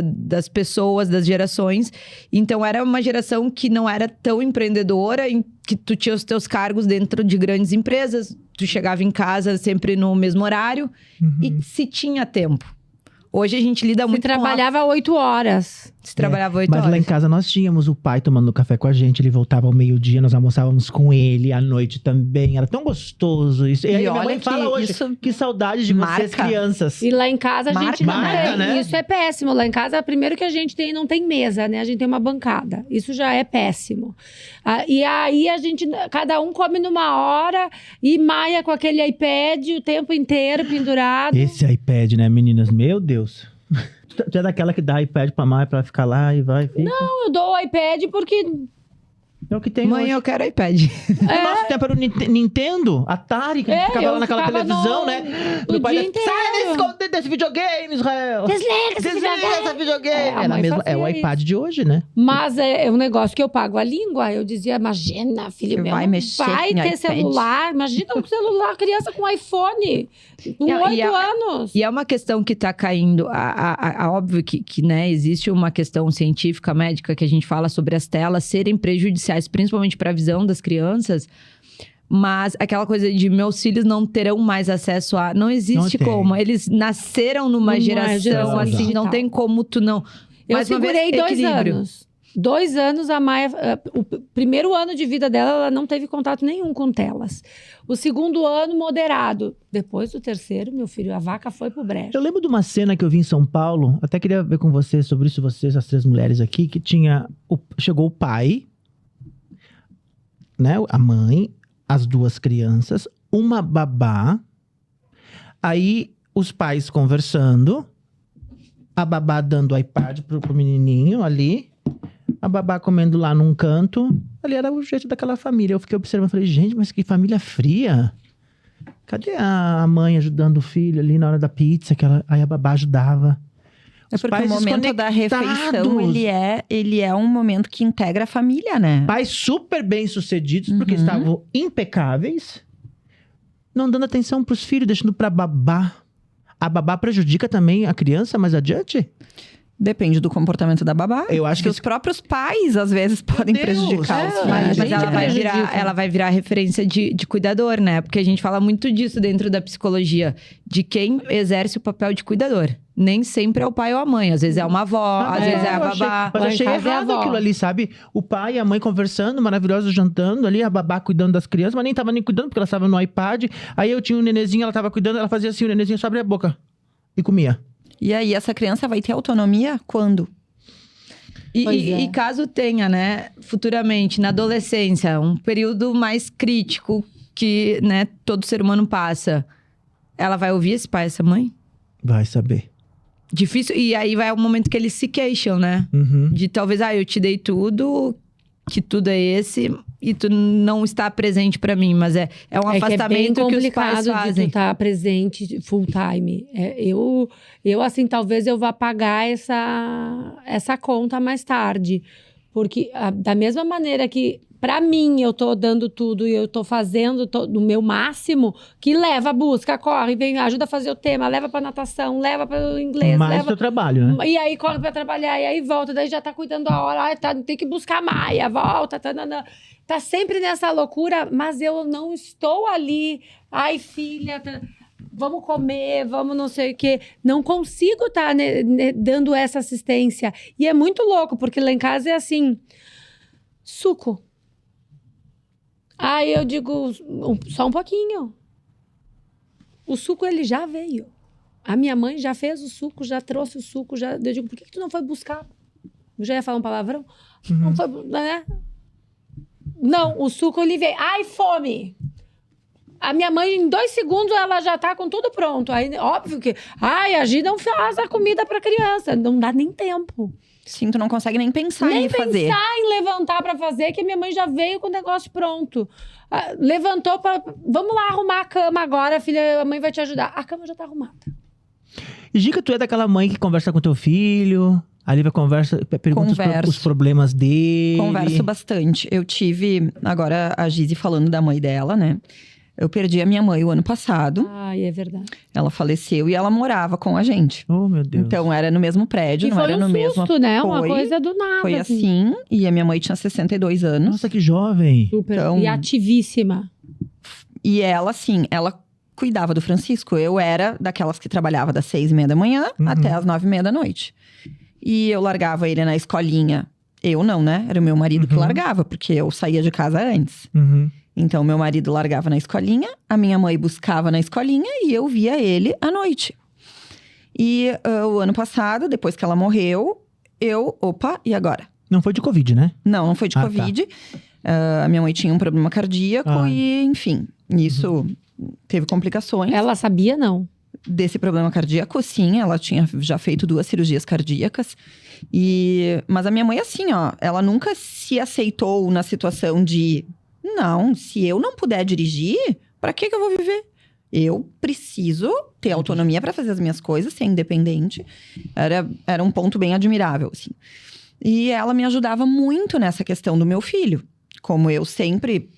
das pessoas, das gerações. Então, era uma geração que não era tão empreendedora, que tu tinha os teus cargos dentro de grandes empresas. Tu chegava em casa sempre no mesmo horário. E se tinha tempo. Hoje a gente lida Você muito trabalhava 8 horas. Se trabalhava 8 Mas horas. lá em casa nós tínhamos o pai tomando café com a gente. Ele voltava ao meio-dia, nós almoçávamos com ele. À noite também. Era tão gostoso isso. E aí minha olha mãe que fala hoje, isso que saudade de vocês, marca. crianças. E lá em casa a gente não Marca, tem. né? Isso é péssimo. Lá em casa, primeiro que a gente não tem mesa, né? A gente tem uma bancada. Isso já é péssimo. E aí cada um come numa hora e maia com aquele iPad o tempo inteiro pendurado. Esse iPad, né, meninas? Meu Deus. Tu é daquela que dá iPad pra mãe pra ficar lá e vai, fica? Não, eu dou o iPad porque É o que tem Mãe, hoje. eu quero iPad. No nosso tempo era o Nintendo, Atari, que a gente ficava eu lá naquela ficava televisão, né? o Meu pai dia dizia, sai inteiro. desse videogame, Israel. Desliga esse Desliga videogame. esse videogame. A mãe É o fazia iPad de hoje, né? Mas é um negócio que eu pago a língua. Eu dizia, imagina, filho Você meu, vai não mexer vai em ter iPad. celular. Imagina um celular, criança com iPhone. Com Não, 8 e anos. E é uma questão que tá caindo. Óbvio que né, existe uma questão científica, médica, que a gente fala sobre as telas serem prejudiciais, principalmente para a visão das crianças. Mas aquela coisa de meus filhos não terão mais acesso a... Não existe Não tem. como. Eles nasceram numa geração assim, digital. não tem como tu não... Eu Mais uma vez, segurei 2 equilíbrio. anos. 2 anos, a Maia... O primeiro ano de vida dela, ela não teve contato nenhum com telas. O segundo ano, moderado. Depois do terceiro, meu filho, a vaca foi pro brejo. Eu lembro de uma cena que eu vi em São Paulo, até queria ver com vocês sobre isso, vocês, as 3 mulheres aqui, que chegou o pai, né, a mãe, as 2 crianças, uma babá, aí os pais conversando, a babá dando o iPad pro menininho ali, a babá comendo lá num canto, ali era o jeito daquela família. Eu fiquei observando, falei, gente, mas que família fria. Cadê a mãe ajudando o filho ali na hora da pizza? Aí a babá ajudava. É Os porque pais o momento da refeição, desconectados. ele é um momento que integra a família, né? Pais super bem-sucedidos, porque Uhum. estavam impecáveis, não dando atenção pros filhos, deixando pra babá. A babá prejudica também a criança mais adiante? Depende do comportamento da babá. Eu acho que os próprios pais, às vezes, podem Deus, prejudicar os é, filhos. Mas gente ela prejudica. ela vai virar referência de cuidador, né? Porque a gente fala muito disso dentro da psicologia, de quem exerce o papel de cuidador. Nem sempre é o pai ou a mãe, às vezes é uma avó, às vezes é a babá. Mas Lá em achei casa é a errado avó. aquilo ali, sabe? O pai e a mãe conversando, maravilhosos, jantando ali, a babá cuidando das crianças, mas nem tava nem cuidando, porque ela estava no iPad. Aí eu tinha um nenenzinho, ela tava cuidando, ela fazia assim, o nenenzinho só abria a boca e comia. E aí, essa criança vai ter autonomia quando? Pois é. E caso tenha, né, futuramente, na adolescência, um período mais crítico que, né, todo ser humano passa, ela vai ouvir esse pai, essa mãe? Vai saber. Difícil. E aí vai o momento que eles se queixam, né? Uhum. De talvez, eu te dei tudo, que tudo é esse, e tu não está presente pra mim. Mas é um afastamento que é bem que os pais complicado de tu fazem. estar presente full time. Eu assim, talvez eu vá pagar essa conta mais tarde. Porque da mesma maneira que, pra mim, eu tô dando tudo e eu tô fazendo do meu máximo, que leva, busca, corre, vem, ajuda a fazer o tema, leva pra natação, leva para o inglês, Mais leva... do teu trabalho, né? E aí corre pra trabalhar, e aí volta, daí já tá cuidando da hora, tem que buscar a Maia, volta, tá sempre nessa loucura, mas eu não estou ali, ai filha, vamos comer, vamos não sei o quê. Não consigo estar dando essa assistência. E é muito louco, porque lá em casa é assim, suco. Aí eu digo, só um pouquinho. O suco, ele já veio. A minha mãe já fez o suco, já trouxe o suco, já... Eu digo, por que tu não foi buscar? Eu já ia falar um palavrão? Não foi, né? Não, o suco, ele veio. Ai, fome! A minha mãe, em 2 segundos, ela já tá com tudo pronto. Aí, óbvio que... Ai, a Gi não faz a comida pra criança. Não dá nem tempo. Sim, tu não consegue nem pensar Nem em fazer. pensar em levantar pra fazer, que minha mãe já veio com o negócio pronto. Levantou pra... Vamos lá arrumar a cama agora, filha. A mãe vai te ajudar. A cama já tá arrumada. E Gica, tu é daquela mãe que conversa com teu filho, a Lívia pergunta Converso. os problemas dele. Converso bastante. Eu tive, agora a Gizi falando da mãe dela, né? Eu perdi a minha mãe o ano passado. Ai, é verdade. Ela faleceu e ela morava com a gente. Oh, meu Deus. Então era no mesmo prédio, E não foi era um no mesmo. susto, né? Uma Foi. coisa do nada. Foi assim, e a minha mãe tinha 62 anos. Nossa, que jovem. Super. Então- E ativíssima. E ela, assim, ela cuidava do Francisco. Eu era daquelas que trabalhava das 6:30 da manhã até as 9:30 da noite. E eu largava ele na escolinha. Eu não, né? Era o meu marido que largava, porque eu saía de casa antes. Então, meu marido largava na escolinha, a minha mãe buscava na escolinha e eu via ele à noite. E o ano passado, depois que ela morreu, opa, e agora? Não foi de Covid, né? Não foi de Covid. A minha mãe tinha um problema cardíaco e, enfim, isso teve complicações. Ela sabia, não? Desse problema cardíaco, sim. Ela tinha já feito 2 cirurgias cardíacas. Mas a minha mãe, assim, ó, ela nunca se aceitou na situação de... Não, se eu não puder dirigir, pra que eu vou viver? Eu preciso ter autonomia para fazer as minhas coisas, ser independente. Era um ponto bem admirável, assim. E ela me ajudava muito nessa questão do meu filho. Como eu sempre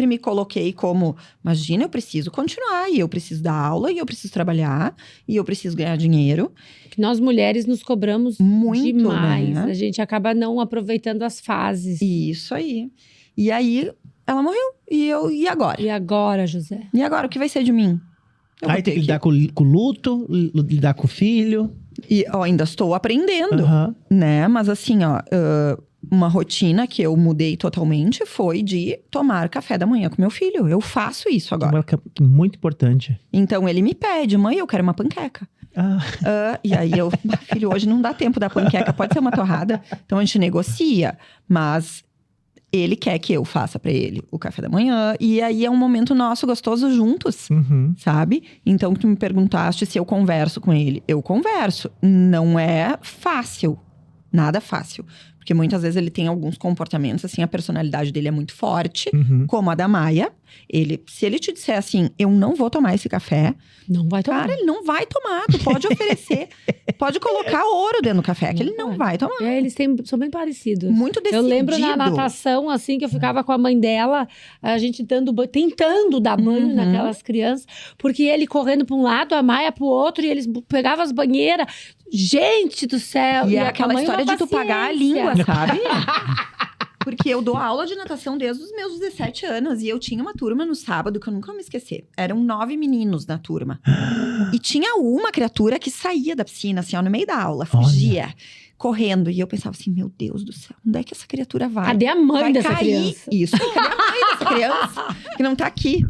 me coloquei como... Imagina, eu preciso continuar, e eu preciso dar aula, e eu preciso trabalhar, e eu preciso ganhar dinheiro. Que nós mulheres nos cobramos muito, demais. né? A gente acaba não aproveitando as fases. Isso aí. E aí, ela morreu. E agora? E agora, José? E agora, o que vai ser de mim? Aí tem que lidar com o luto, lidar com o filho. E ainda estou aprendendo, né? Mas assim, ó... uma rotina que eu mudei totalmente foi de tomar café da manhã com meu filho. Eu faço isso agora. Muito importante. Então, ele me pede, mãe, eu quero uma panqueca. E aí filho, hoje não dá tempo da panqueca, pode ser uma torrada. Então, a gente negocia, mas ele quer que eu faça pra ele o café da manhã. E aí, é um momento nosso gostoso juntos, sabe? Então, tu me perguntaste se eu converso com ele. Eu converso. Não é fácil. Nada fácil. Porque muitas vezes ele tem alguns comportamentos, assim, a personalidade dele é muito forte, como a da Maia. Se ele te disser assim, eu não vou tomar esse café, não vai tomar. Cara, ele não vai tomar. Tu pode oferecer, pode colocar ouro dentro do café, que ele não vai tomar. Eles são bem parecidos. Muito decidido. Eu lembro na natação, assim, que eu ficava com a mãe dela, a gente tentando dar banho naquelas crianças, porque ele correndo para um lado, a Maia pro outro, e eles pegavam as banheiras. Gente do céu! E é aquela história de tu pagar a língua, sabe? Porque eu dou aula de natação desde os meus 17 anos. E eu tinha uma turma no sábado que eu nunca vou me esquecer. Eram 9 meninos na turma. E tinha uma criatura que saía da piscina, assim, ó, no meio da aula. Fugia, correndo. E eu pensava assim, meu Deus do céu, onde é que essa criatura vai? Cadê a mãe dessa cair? Criança? Isso, cadê a mãe dessa criança? Que não tá aqui.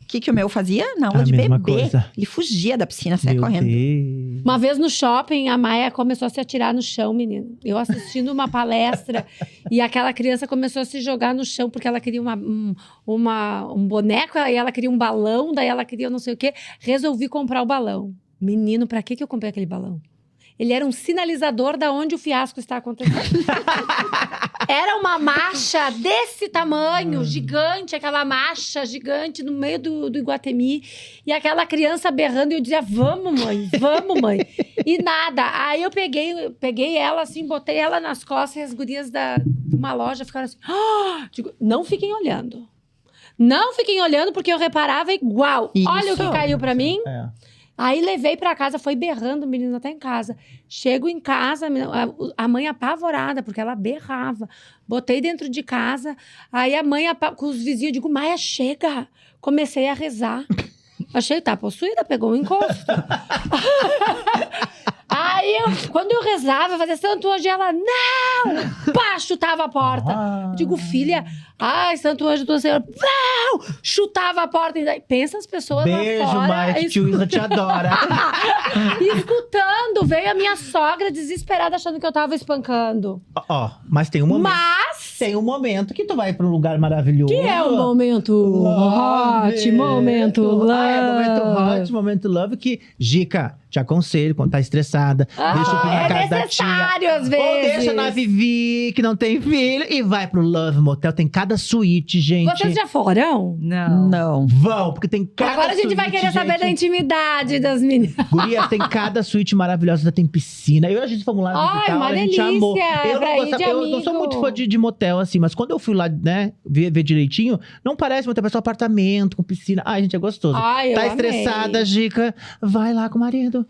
O que o meu fazia? Na aula de mesma bebê. coisa. Ele fugia da piscina, saia correndo. Deus. Uma vez no shopping, a Maia começou a se atirar no chão, menino. Eu assistindo uma palestra e aquela criança começou a se jogar no chão porque ela queria um boneco, aí ela queria um balão, daí ela queria não sei o quê. Resolvi comprar o balão. Menino, pra que eu comprei aquele balão? Ele era um sinalizador da onde o fiasco está acontecendo. Era uma marcha desse tamanho, gigante, aquela marcha gigante no meio do Iguatemi. E aquela criança berrando e eu dizia, vamos mãe. E nada. Aí eu peguei ela assim, botei ela nas costas e as gurias de uma loja ficaram assim. Digo, não fiquem olhando. Não fiquem olhando porque eu reparava igual. Isso. Olha o que caiu pra mim. É. Aí levei pra casa, foi berrando o menino até em casa. Chego em casa, a mãe apavorada, porque ela berrava. Botei dentro de casa, aí a mãe com os vizinhos, eu digo, Maia, chega. Comecei a rezar. Achei, tá possuída, pegou um encosto. Aí, quando eu rezava, fazia santo anjo, ela, não! Pá, chutava a porta. Eu digo, filha, ai, santo anjo do Senhor, não! Chutava a porta. E daí, pensa as pessoas Beijo, lá fora. Maia, tio Isa te adora. Escutando, veio a minha sogra desesperada, achando que eu tava espancando. Mas tem um momento. Mas, Tem um momento que tu vai pra um lugar maravilhoso. que é o momento hot, momento love. Momento hot, momento love, que, Gica, te aconselho quando tá estressada, deixa o filho na casa da tia. necessário às Ou vezes. deixa na Vivi, que não tem filho, e vai pro Love Motel. Tem cada suíte, gente. Vocês já foram? Não. Vão, porque tem cada Agora a gente vai suíte, querer saber da intimidade das meninas. Gurias, tem cada suíte maravilhosa, tem piscina. Eu e a gente fomos lá Ai, visitar, uma a gente delícia, amou. Eu pra ir de não sou amigo. muito fã de motel, assim, mas quando eu fui lá, né, ver direitinho, não parece motel, parece um apartamento com piscina. Ai, gente, é gostoso. Ai, eu Tá amei. estressada, Gica? Vai lá com o marido.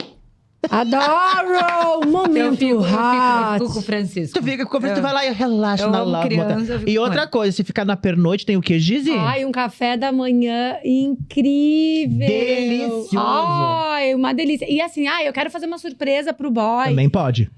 Adoro! Um momento Eu fico com o hot. Francisco. Tu fica com tu vai lá e relaxa eu na amo Love criança, Motel. eu fico E com outra ele. coisa, se ficar na pernoite, tem o quê, Gizi? Ai, um café da manhã incrível. Delicioso. Ai, uma delícia. E assim, eu quero fazer uma surpresa pro boy. Também pode.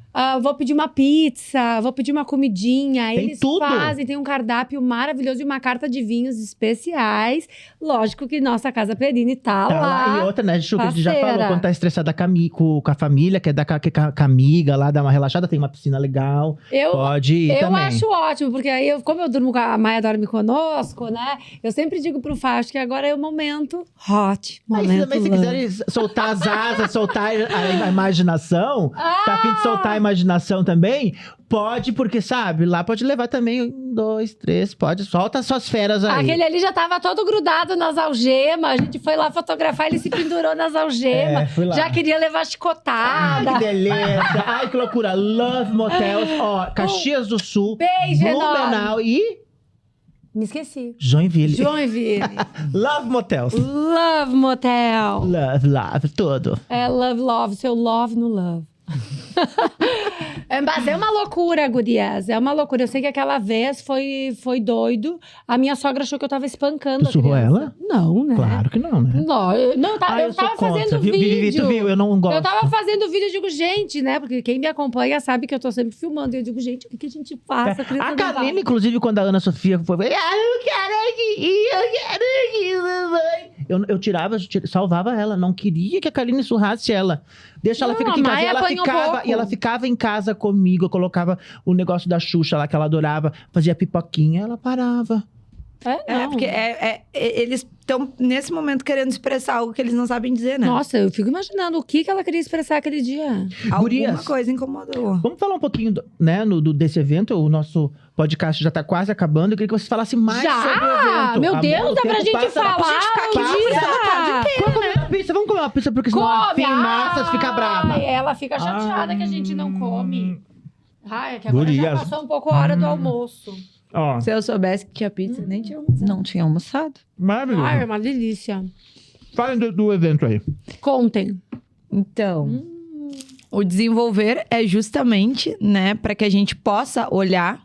Vou pedir uma pizza, vou pedir uma comidinha. Tem Eles tudo. fazem, tem um cardápio maravilhoso e uma carta de vinhos especiais. Lógico que nossa Casa Perini tá Tá lá. lá. E outra, né, Ju, que a gente já Parceira. falou, quando tá estressada com a família, quer dar com a amiga lá, dar uma relaxada, tem uma piscina legal. Pode ir Eu também. acho ótimo, porque aí, como eu durmo com a Maia, dorme conosco, né? Eu sempre digo pro Fausto que agora é o momento hot. Aí, Momento também, se love. quiserem soltar as asas, soltar a imaginação, tá a fim de soltar a imaginação também, pode, porque, sabe, lá pode levar também 1, 2, 3, pode, solta as suas feras aí. Aquele ali já tava todo grudado nas algemas. A gente foi lá fotografar, ele se pendurou nas algemas. fui lá. Já queria levar Ai, chicotada. que delícia. Ai, que loucura. Love Motels, ó, Caxias do Sul, Beijo Blumenau e Me esqueci. Joinville. Joinville. Love Motels. Love Motel. Love, tudo. É love, seu love no love. Mas é uma loucura, gurias. É uma loucura. Eu sei que aquela vez foi doido. A minha sogra achou que eu tava espancando Tu a surrou criança. ela? Não, né? Claro que não, né? Não, eu Eu sou tava contra. fazendo Viu, vídeo. Tu viu, eu não gosto. Eu tava fazendo vídeo, eu digo, gente, né? Porque quem me acompanha sabe que eu tô sempre filmando. E eu digo, gente, o que a gente faz? A Kaline, inclusive, quando a Ana Sofia foi... Eu quero ir, mamãe. Eu salvava ela. Não queria que a Kaline surrasse ela. Deixa ela Não, ficar aqui em a casa. Maia apanhou pouco. E ela ficava em casa comigo. Eu colocava o negócio da Xuxa lá, que ela adorava. Fazia pipoquinha, ela parava. Não. Porque eles estão, nesse momento, querendo expressar algo que eles não sabem dizer, né? Nossa, eu fico imaginando o que ela queria expressar aquele dia. Alguma Gurias. coisa incomodou. Vamos falar um pouquinho, né, desse evento. O nosso podcast já tá quase acabando. Eu queria que você falasse mais Já? sobre o evento. Meu Deus, Amor, o dá pra tempo gente passa, dá pra falar gente ficar aqui um por dia. essa tarde inteira, Vamos comer uma pizza, vamos comer uma pizza, porque senão a Come! Massas fica brava. Ai, ela fica chateada que a gente não come. Ai, é que agora Gurias. já passou um pouco a hora do almoço. Ó, Se eu soubesse que tinha pizza, nem tinha almoçado. Não tinha almoçado. maravilhoso. Ai, é uma delícia. Falem do evento aí. Contem. Então, o desenvolver é justamente, né, para que a gente possa olhar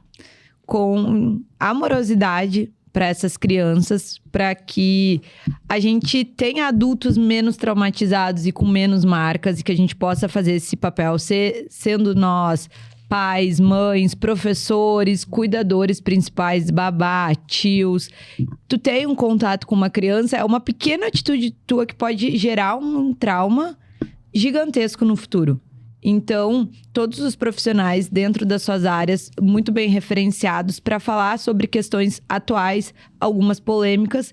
com amorosidade para essas crianças, para que a gente tenha adultos menos traumatizados e com menos marcas e que a gente possa fazer esse papel, sendo nós pais, mães, professores, cuidadores principais, babá, tios. Tu tem um contato com uma criança, é uma pequena atitude tua que pode gerar um trauma gigantesco no futuro. Então, todos os profissionais dentro das suas áreas, muito bem referenciados para falar sobre questões atuais, algumas polêmicas,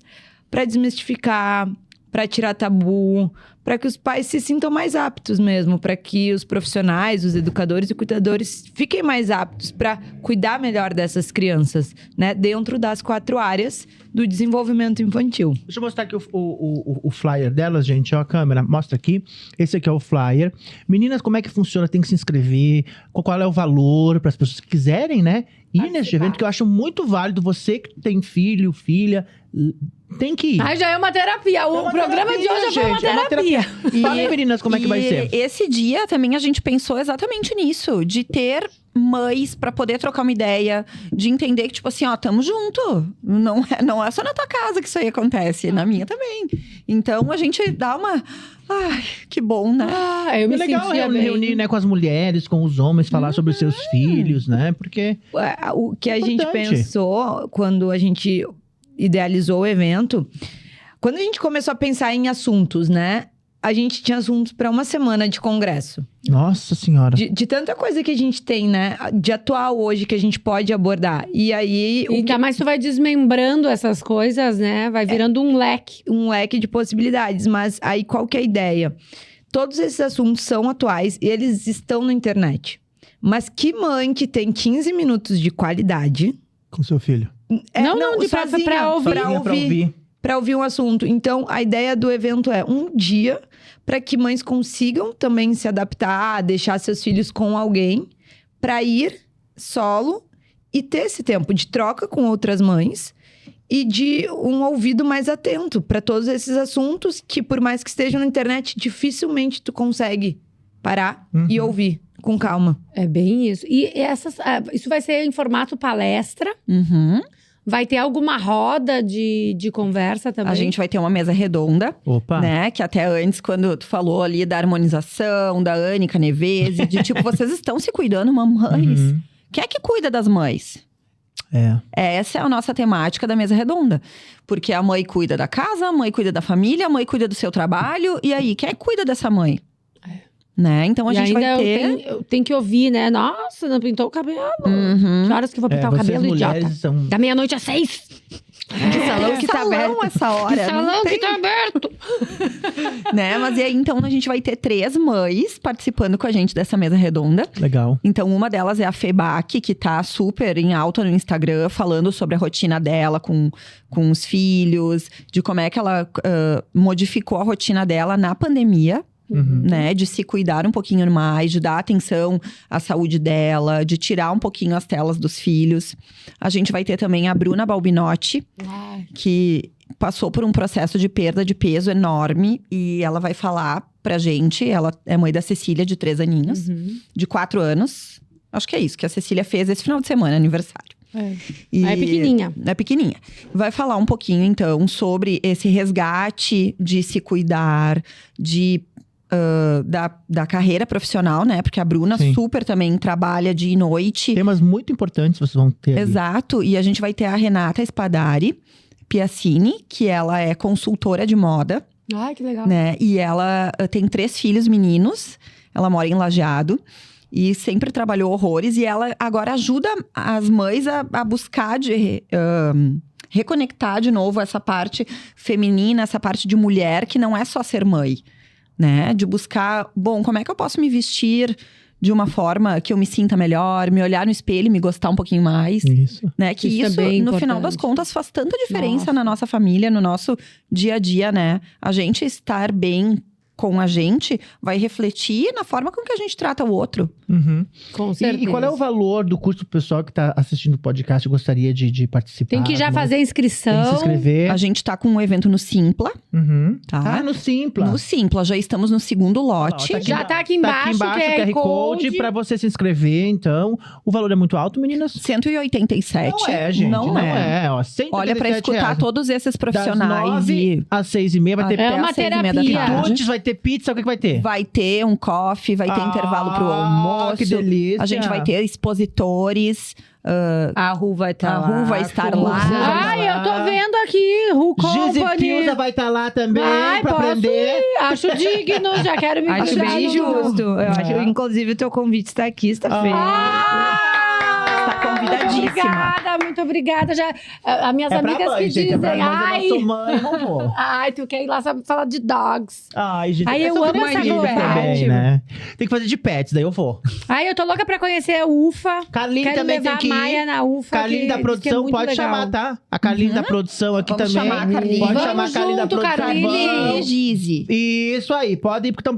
para desmistificar, para tirar tabu, para que os pais se sintam mais aptos mesmo, para que os profissionais, os educadores e cuidadores fiquem mais aptos para cuidar melhor dessas crianças, né? Dentro das 4 áreas do desenvolvimento infantil. Deixa eu mostrar aqui o flyer delas, gente. Ó, a câmera, mostra aqui. Esse aqui é o flyer. Meninas, como é que funciona? Tem que se inscrever? Qual é o valor para as pessoas que quiserem, né? Ir neste evento, que eu acho muito válido. Você que tem filho, filha, tem que ir. Ai, já é uma terapia. O uma programa terapia, de hoje foi uma gente, é uma terapia. Fala aí, meninas, como é que vai ser? Esse dia também a gente pensou exatamente nisso, de ter mães pra poder trocar uma ideia, de entender que, tipo assim, ó, tamo junto. Não é só na tua casa que isso aí acontece, na minha também. Então a gente dá uma. Ai, que bom, né? Eu me É legal sentia bem. reunir, né, com as mulheres, com os homens, falar sobre os seus filhos, né? Porque O que a gente Importante. pensou quando a gente idealizou o evento, quando a gente começou a pensar em assuntos, né? A gente tinha assuntos para uma semana de congresso. Nossa Senhora. De tanta coisa que a gente tem, né? De atual hoje que a gente pode abordar. E aí, Ainda mais tu vai desmembrando essas coisas, né? Vai virando um leque. um leque de possibilidades. Mas aí, qual que é a ideia? Todos esses assuntos são atuais e eles estão na internet. Mas que mãe que tem 15 minutos de qualidade... Com seu filho. Não, de pra ouvir. Sozinha pra ouvir. Para ouvir um assunto. Então, a ideia do evento é um dia para que mães consigam também se adaptar, deixar seus filhos com alguém, para ir solo e ter esse tempo de troca com outras mães e de um ouvido mais atento para todos esses assuntos que, por mais que estejam na internet, dificilmente tu consegue Parar e ouvir com calma. É bem isso. E isso vai ser em formato palestra? Uhum. Vai ter alguma roda de conversa também? A gente vai ter uma mesa redonda, Opa. né? Que até antes, quando tu falou ali da harmonização, da Ânica Nevese, de tipo, vocês estão se cuidando, mamães. Uhum. Quem é que cuida das mães? Essa é a nossa temática da mesa redonda. Porque a mãe cuida da casa, a mãe cuida da família, a mãe cuida do seu trabalho. E aí, quem é que cuida dessa mãe? Né? Então a gente vai ter... Eu tenho que ouvir, né? Nossa, não pintou o cabelo. Uhum. Que horas que eu vou pintar o cabelo, idiota? São... Da meia-noite às 6. Que salão que tá aberto. essa hora. Que salão que tá aberto. Né? Mas e aí, então, a gente vai ter 3 mães participando com a gente dessa mesa redonda. Legal. Então, uma delas é a Febac, que tá super em alta no Instagram, falando sobre a rotina dela com os filhos, de como é que ela modificou a rotina dela na pandemia. Uhum. Né, de se cuidar um pouquinho mais, de dar atenção à saúde dela, de tirar um pouquinho as telas dos filhos. A gente vai ter também a Bruna Balbinotti, que passou por um processo de perda de peso enorme. E ela vai falar pra gente, ela é mãe da Cecília, de 3 aninhos, de 4 anos. Acho que é isso que a Cecília fez esse final de semana, aniversário. É pequenininha. É pequenininha. Vai falar um pouquinho, então, sobre esse resgate de se cuidar, da carreira profissional, né? Porque a Bruna super também trabalha dia e noite. Temas muito importantes vocês vão ter ali. Exato. E a gente vai ter a Renata Spadari Piacini, que ela é consultora de moda. Ai, que legal. Né? E ela tem 3 filhos meninos. Ela mora em Lajeado. E sempre trabalhou horrores. E ela agora ajuda as mães a buscar reconectar de novo essa parte feminina, essa parte de mulher, que não é só ser mãe. Né? De buscar, bom, como é que eu posso me vestir de uma forma que eu me sinta melhor, me olhar no espelho e me gostar um pouquinho mais. Isso. Né? Que Isso isso, é bem no final importante. das contas, faz tanta diferença na nossa família, no nosso dia a dia, né? A gente estar bem com a gente vai refletir na forma com que a gente trata o outro. Uhum. Com certeza. E qual é o valor do curso pro pessoal que tá assistindo o podcast e gostaria de participar? Tem que já fazer Tem inscrição. que se inscrever. A gente tá com um evento no Simpla, Uhum. tá? Ah, no Simpla. No Simpla, já estamos no 2º lote. Ó, aqui Já tá aqui embaixo, o QR Code pra você se inscrever, então. O valor é muito alto, meninas? 187. Não é, gente. Não é. Ó, 187 Olha, pra escutar reais. todos esses profissionais Das 9 às 6h30 vai ter É uma às 6h30 da terapia. tarde. quitutes, vai ter pizza, o que vai ter? Vai ter um coffee, vai ter intervalo pro almoço. Que delícia. A gente vai ter expositores. A Ru vai estar A lá. Ru vai estar com lá. vocês. Ai, eu tô vendo aqui, Ru Gizi Company. Pilza vai estar lá também Ai, pra posso aprender. ir. Acho digno, já quero me Acho puxar bem no- justo. Eu acho, É. inclusive, o teu convite está aqui, sexta-feira. Tá convidadíssima. Obrigada, muito obrigada. Já, as minhas É pra amigas mãe, que gente. dizem, É pra mãe, ai, eu não sou mãe, eu não vou. ai, tu quer ir lá sabe, falar de dogs. Ai, gente. Ai, eu sou amo mãe essa de conversa. também, né? Tem que fazer de pets, daí eu vou. Ai, eu tô louca pra conhecer a UFA. Carlinhos Quero também tem levar que a Maia ir. na UFA. Carlinhos que da diz que é produção muito pode legal. chamar, tá? A Carlinhos da produção aqui Vamos também. chamar a Carlinhos. Pode Vamos chamar a Carlinhos da junto, produção. Carlinhos. Vamos. Gizi. Isso aí, pode ir, porque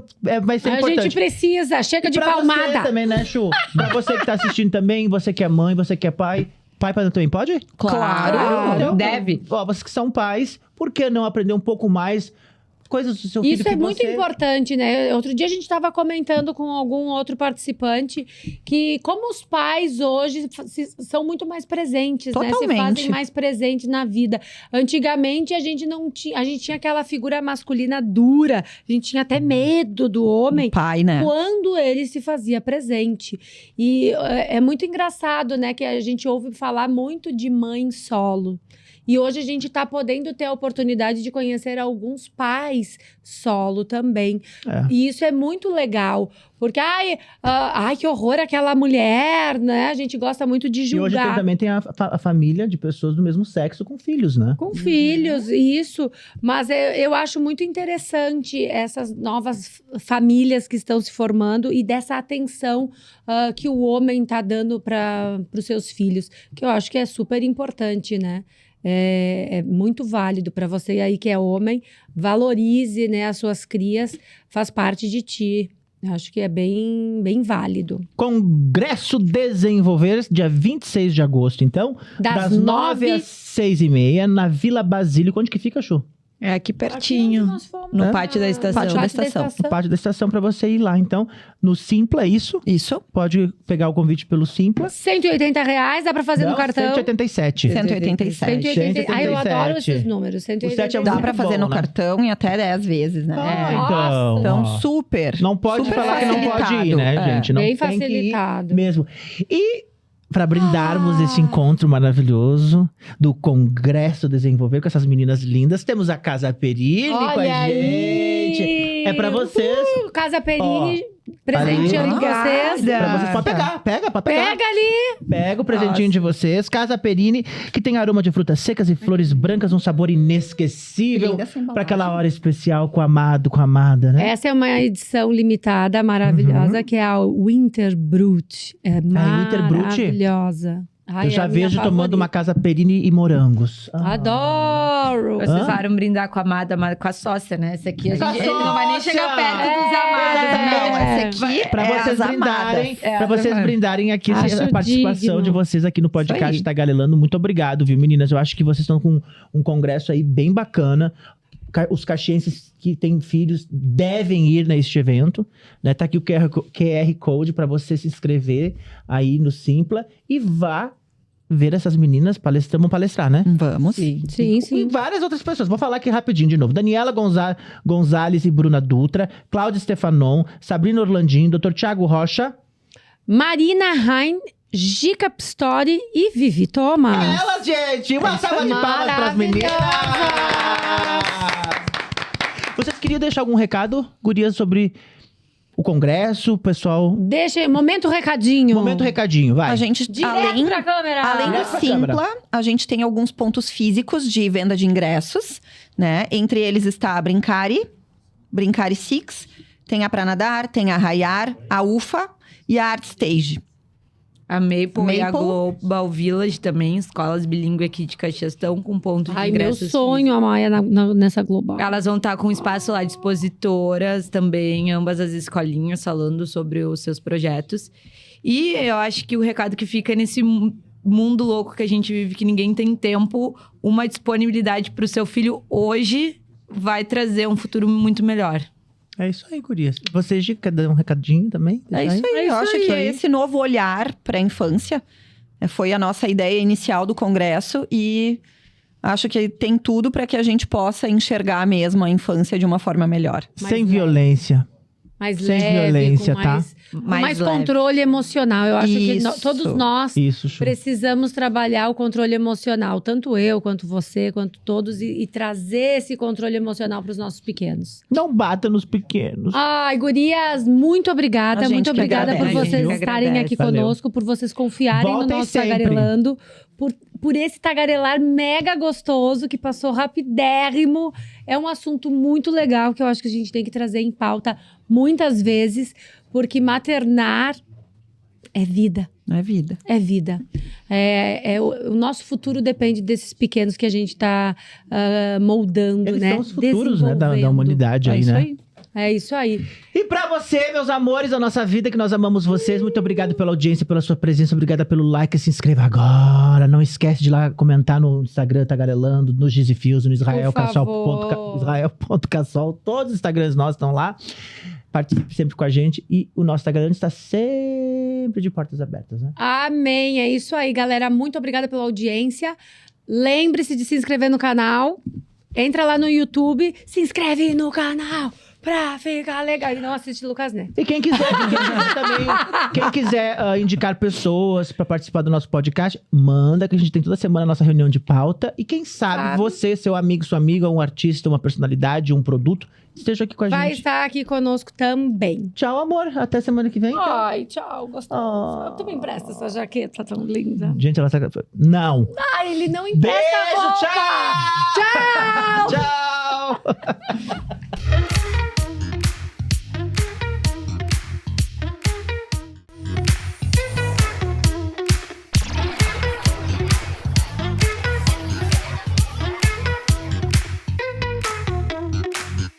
vai ser A importante. gente precisa, chega de Pra palmada. você também, né, Chu? Pra você que tá assistindo também, você que é mãe, você que é pai. Pai também pode? Claro. Então, Deve. Ó, vocês que são pais, por que não aprender um pouco mais coisas do seu filho Isso que é muito você... importante, né? Outro dia a gente estava comentando com algum outro participante que como os pais hoje são muito mais presentes, né? Se Totalmente. fazem mais presentes na vida. Antigamente a gente não tinha, a gente tinha aquela figura masculina dura, a gente tinha até medo do homem. Pai, né? Quando ele se fazia presente. E é muito engraçado, né? Que a gente ouve falar muito de mãe solo. E hoje a gente está podendo ter a oportunidade de conhecer alguns pais solo também. É. E isso é muito legal. Porque, ai, que horror aquela mulher, né? A gente gosta muito de E hoje julgar. também tem a família de pessoas do mesmo sexo com filhos, né? Com filhos, isso. Mas eu acho muito interessante essas novas famílias que estão se formando e dessa atenção que o homem está dando para os seus filhos, que eu acho que é super importante, né? É muito válido para você aí que é homem, valorize, né, as suas crias, faz parte de ti. Eu acho que é bem, bem válido. Congresso Desenvolver, dia 26 de agosto, então. Das 9 às 6h30, na Vila Basílico. Onde que fica, Chu? É aqui Aqui pertinho, onde nós fomos. no Hã? pátio da estação. Pátio da estação. No pátio da estação pra você ir lá. Então, no Simpla, isso. Isso. Pode pegar o convite pelo Simpla. R$180, dá pra fazer no cartão. 187. 187. 180. Ai, eu adoro 187. esses números. 180. O 7 é Dá muito pra fazer bom, no né? cartão em até 10 vezes, né? Então, Então, ó. super. Não pode super falar que não pode ir, né, facilitado. gente? Não Bem tem que ir facilitado. mesmo. E para brindarmos esse encontro maravilhoso do Congresso Desenvolver com essas meninas lindas, temos a Casa Perini com a Olha gente. aí! É pra vocês. Casa Perini, presenteando Obrigada. vocês. Pra vocês. Pode pegar, pode pegar. Pega ali! Pega o presentinho de vocês. Casa Perini, que tem aroma de frutas secas e flores brancas, um sabor inesquecível. Linda essa embalagem. Para aquela hora especial com o amado, com a amada, né? Essa é uma edição limitada, maravilhosa, que é a Winter Brut. É Winter Brut? maravilhosa. Ai, Eu já é a minha vejo tomando favorita. uma Casa Perini e morangos. Adoro! Vocês precisaram brindar com a amada, com a sócia, né? Esse aqui, Com a ele não vai nem sócia! chegar perto dos amados. Não, né? esse aqui Pra é vocês as brindarem, amadas. É, pra vocês as brindarem aqui Acho a participação digno. de vocês aqui no Isso podcast aí. Tagarelando. Muito obrigado, viu, meninas? Eu acho que vocês estão com um congresso aí bem bacana. Os caxienses que têm filhos devem ir neste evento, né? Tá aqui o QR Code para você se inscrever aí no Simpla e vá ver essas meninas vão palestrar, né? Vamos. Sim. Sim, E sim. várias outras pessoas. Vou falar aqui rapidinho de novo. Daniela Gonzalez e Bruna Dutra, Cláudia Stefanon, Sabrina Orlandinho, Dr. Thiago Rocha. Marina Rain, Gica Pistori e Vivi Thomas. Elas, gente! Uma salva de palmas pras meninas! Vocês queriam deixar algum recado, gurias, sobre o congresso, pessoal? Deixa aí, momento recadinho. Momento recadinho, vai. A gente, Direto pra câmera. além Direto do pra Simpla, a gente tem alguns pontos físicos de venda de ingressos, né? Entre eles está a Brincari Six, tem a Pra Nadar, tem a Raiar, a UFA e a Art Stage. A Maple e a Maple. Global Village também, escolas bilíngue aqui de Caxias, estão com ponto de Ai, meu ingressos. sonho, a Maia, nessa global. Elas vão estar com espaço lá de expositoras também, ambas as escolinhas, falando sobre os seus projetos. E eu acho que o recado que fica nesse mundo louco que a gente vive, que ninguém tem tempo, uma disponibilidade para o seu filho hoje vai trazer um futuro muito melhor. É isso aí, gurias. Vocês, quer dar um recadinho também? É isso aí. É Eu isso acho aí. que esse novo olhar para a infância foi a nossa ideia inicial do congresso e acho que tem tudo para que a gente possa enxergar mesmo a infância de uma forma melhor. Sem leve. violência. Mais Sem leve, violência, com tá? mais leve. controle emocional. Eu acho que Isso. todos nós Isso, show. precisamos trabalhar o controle emocional. Tanto eu, quanto você, quanto todos. E trazer esse controle emocional para os nossos pequenos. Não bata nos pequenos. Ai, gurias, muito obrigada. A gente Muito que obrigada por agradece, vocês viu? estarem aqui Valeu. conosco, por vocês confiarem Voltem no nosso sempre. tagarelando. Por esse tagarelar mega gostoso, que passou rapidérrimo. É um assunto muito legal, que eu acho que a gente tem que trazer em pauta muitas vezes, porque maternar é vida. Não é vida. É vida. O nosso futuro depende desses pequenos que a gente está moldando, Eles né? são os futuros, né, da Desenvolvendo. humanidade É aí, isso né? aí. É isso aí. E pra você, meus amores da nossa vida, que nós amamos vocês, muito obrigado pela audiência, pela sua presença, obrigada pelo like, se inscreva agora, não esquece de ir lá comentar no Instagram Tagarelando, no Giz e Fios, no Israel.cassol, todos os Instagrams nossos estão lá, participe sempre com a gente e o nosso Tagarelando está sempre de portas abertas, né? Amém. É isso aí, galera. Muito obrigada pela audiência. Lembre-se de se inscrever no canal. Entra lá no YouTube, se inscreve no canal pra ficar legal. E não assiste Lucas Neto. E quem quiser também, quem quiser indicar pessoas pra participar do nosso podcast, manda, que a gente tem toda semana a nossa reunião de pauta. E quem sabe você, seu amigo, sua amiga, um artista, uma personalidade, um produto, esteja aqui com a Vai gente. estar aqui conosco também. Tchau, amor. Até semana que vem. Então. Ai, tchau. Gostoso. Tu me empresta essa jaqueta tão linda. Gente, ela tá... Não. Ai, ele não empresta a Beijo, roupa. tchau! Tchau! Tchau!